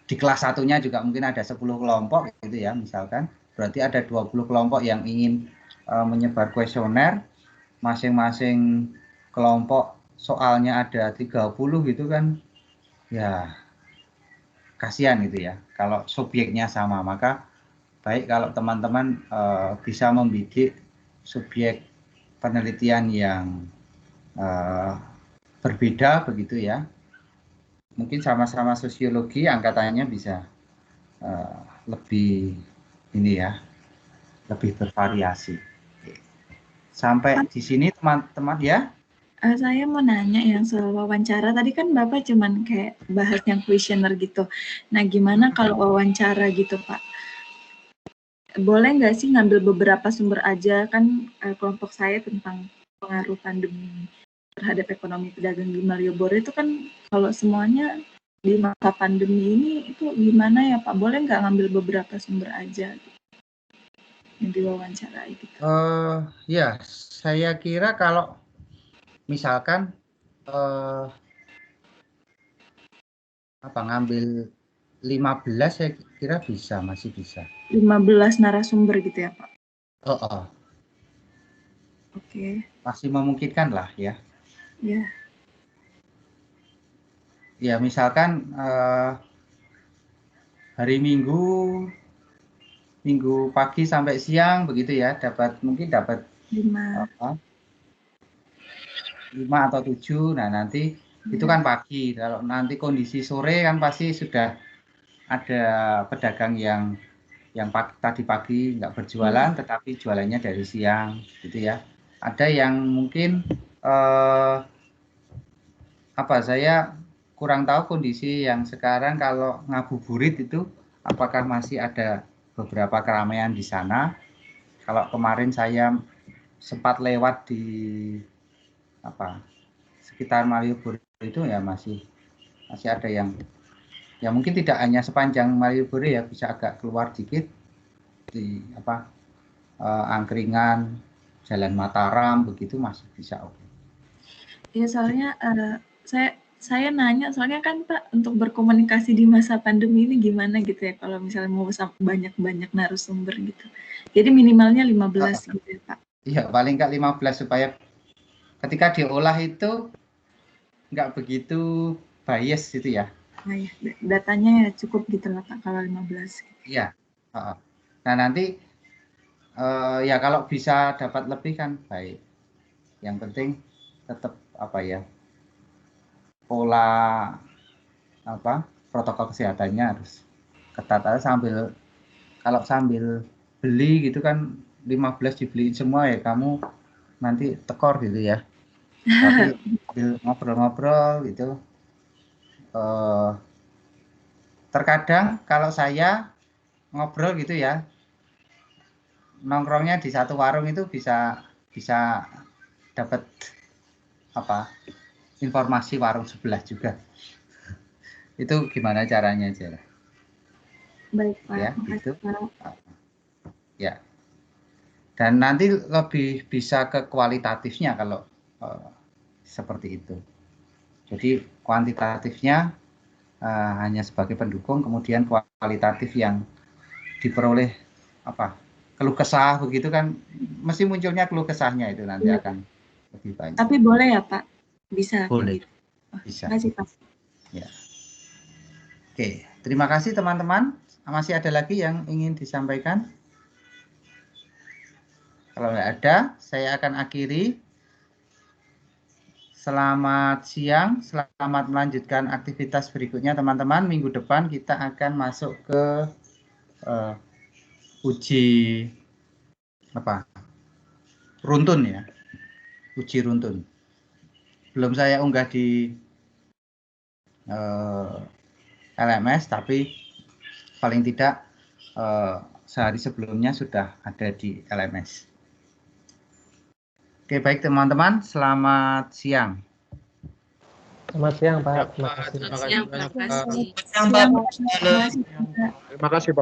di kelas satunya juga mungkin ada 10 kelompok gitu ya, misalkan. Berarti ada 20 kelompok yang ingin menyebar kuesioner, masing-masing kelompok soalnya ada 30 gitu kan, ya kasihan gitu ya kalau subjeknya sama. Maka baik kalau teman-teman bisa membidik subjek penelitian yang berbeda begitu ya. Mungkin sama-sama sosiologi angkatannya bisa lebih ini ya, lebih bervariasi. Sampai di sini teman-teman ya. Saya mau nanya yang soal wawancara. Tadi kan Bapak cuman kayak bahas yang kuesioner gitu. Nah, gimana kalau wawancara gitu, Pak? Boleh nggak sih ngambil beberapa sumber aja? Kan kelompok saya tentang pengaruh pandemi terhadap ekonomi pedagang di Malioboro itu kan kalau semuanya di masa pandemi ini itu gimana ya Pak? Boleh nggak ngambil beberapa sumber aja gitu, yang diwawancarai gitu? Ya, saya kira kalau misalkan ngambil 15 saya kira bisa, masih bisa. 15 narasumber gitu ya Pak? Oke. Masih memungkinkan lah ya. Ya. Ya misalkan hari Minggu pagi sampai siang begitu ya, mungkin dapat 5 atau 7. Nah nanti itu kan pagi. Kalau nanti kondisi sore kan pasti sudah ada pedagang yang tadi pagi nggak berjualan, tetapi jualannya dari siang gitu ya. Ada yang mungkin saya kurang tahu kondisi yang sekarang kalau ngabuburit itu apakah masih ada beberapa keramaian di sana. Kalau kemarin saya sempat lewat di sekitar Malioboro itu ya masih ada yang ya mungkin tidak hanya sepanjang Malioboro ya, bisa agak keluar dikit di Angkringan, Jalan Mataram begitu masih bisa oke. Ya soalnya saya nanya soalnya kan Pak untuk berkomunikasi di masa pandemi ini gimana gitu ya kalau misalnya mau banyak-banyak narasumber gitu. Jadi minimalnya 15 gitu ya Pak. Iya, paling nggak 15 supaya ketika diolah itu nggak begitu bias gitu ya. Nah, ya, datanya ya cukup gitu lah Pak kalau 15. Iya. Nah nanti ya kalau bisa dapat lebih kan baik. Yang penting tetap pola protokol kesehatannya harus ketat. Kalau sambil beli gitu kan 15 dibeliin semua ya kamu nanti tekor gitu ya. Tapi ngobrol-ngobrol gitu. Terkadang kalau saya ngobrol gitu ya, nongkrongnya di satu warung itu bisa dapat informasi warung sebelah juga. Itu gimana caranya aja? Baik Pak. Ya, gitu. Ya. Dan nanti lebih bisa ke kualitatifnya kalau seperti itu. Jadi kuantitatifnya hanya sebagai pendukung, kemudian kualitatif yang diperoleh keluh kesah begitu kan, mesti munculnya keluh kesahnya itu nanti akan lebih banyak. Tapi boleh ya Pak? Bisa. Boleh. Gitu. Bisa. Terima kasih Pak. Ya. Oke, terima kasih teman-teman. Masih ada lagi yang ingin disampaikan? Kalau nggak ada, saya akan akhiri. Selamat siang, selamat melanjutkan aktivitas berikutnya teman-teman. Minggu depan kita akan masuk ke uji runtun ya, uji runtun. Belum saya unggah di LMS, tapi paling tidak sehari sebelumnya sudah ada di LMS. Oke, baik teman-teman, selamat siang. Selamat siang, Pak. Terima kasih. Terima kasih. Terima kasih, Pak. Terima kasih. Terima kasih, Pak.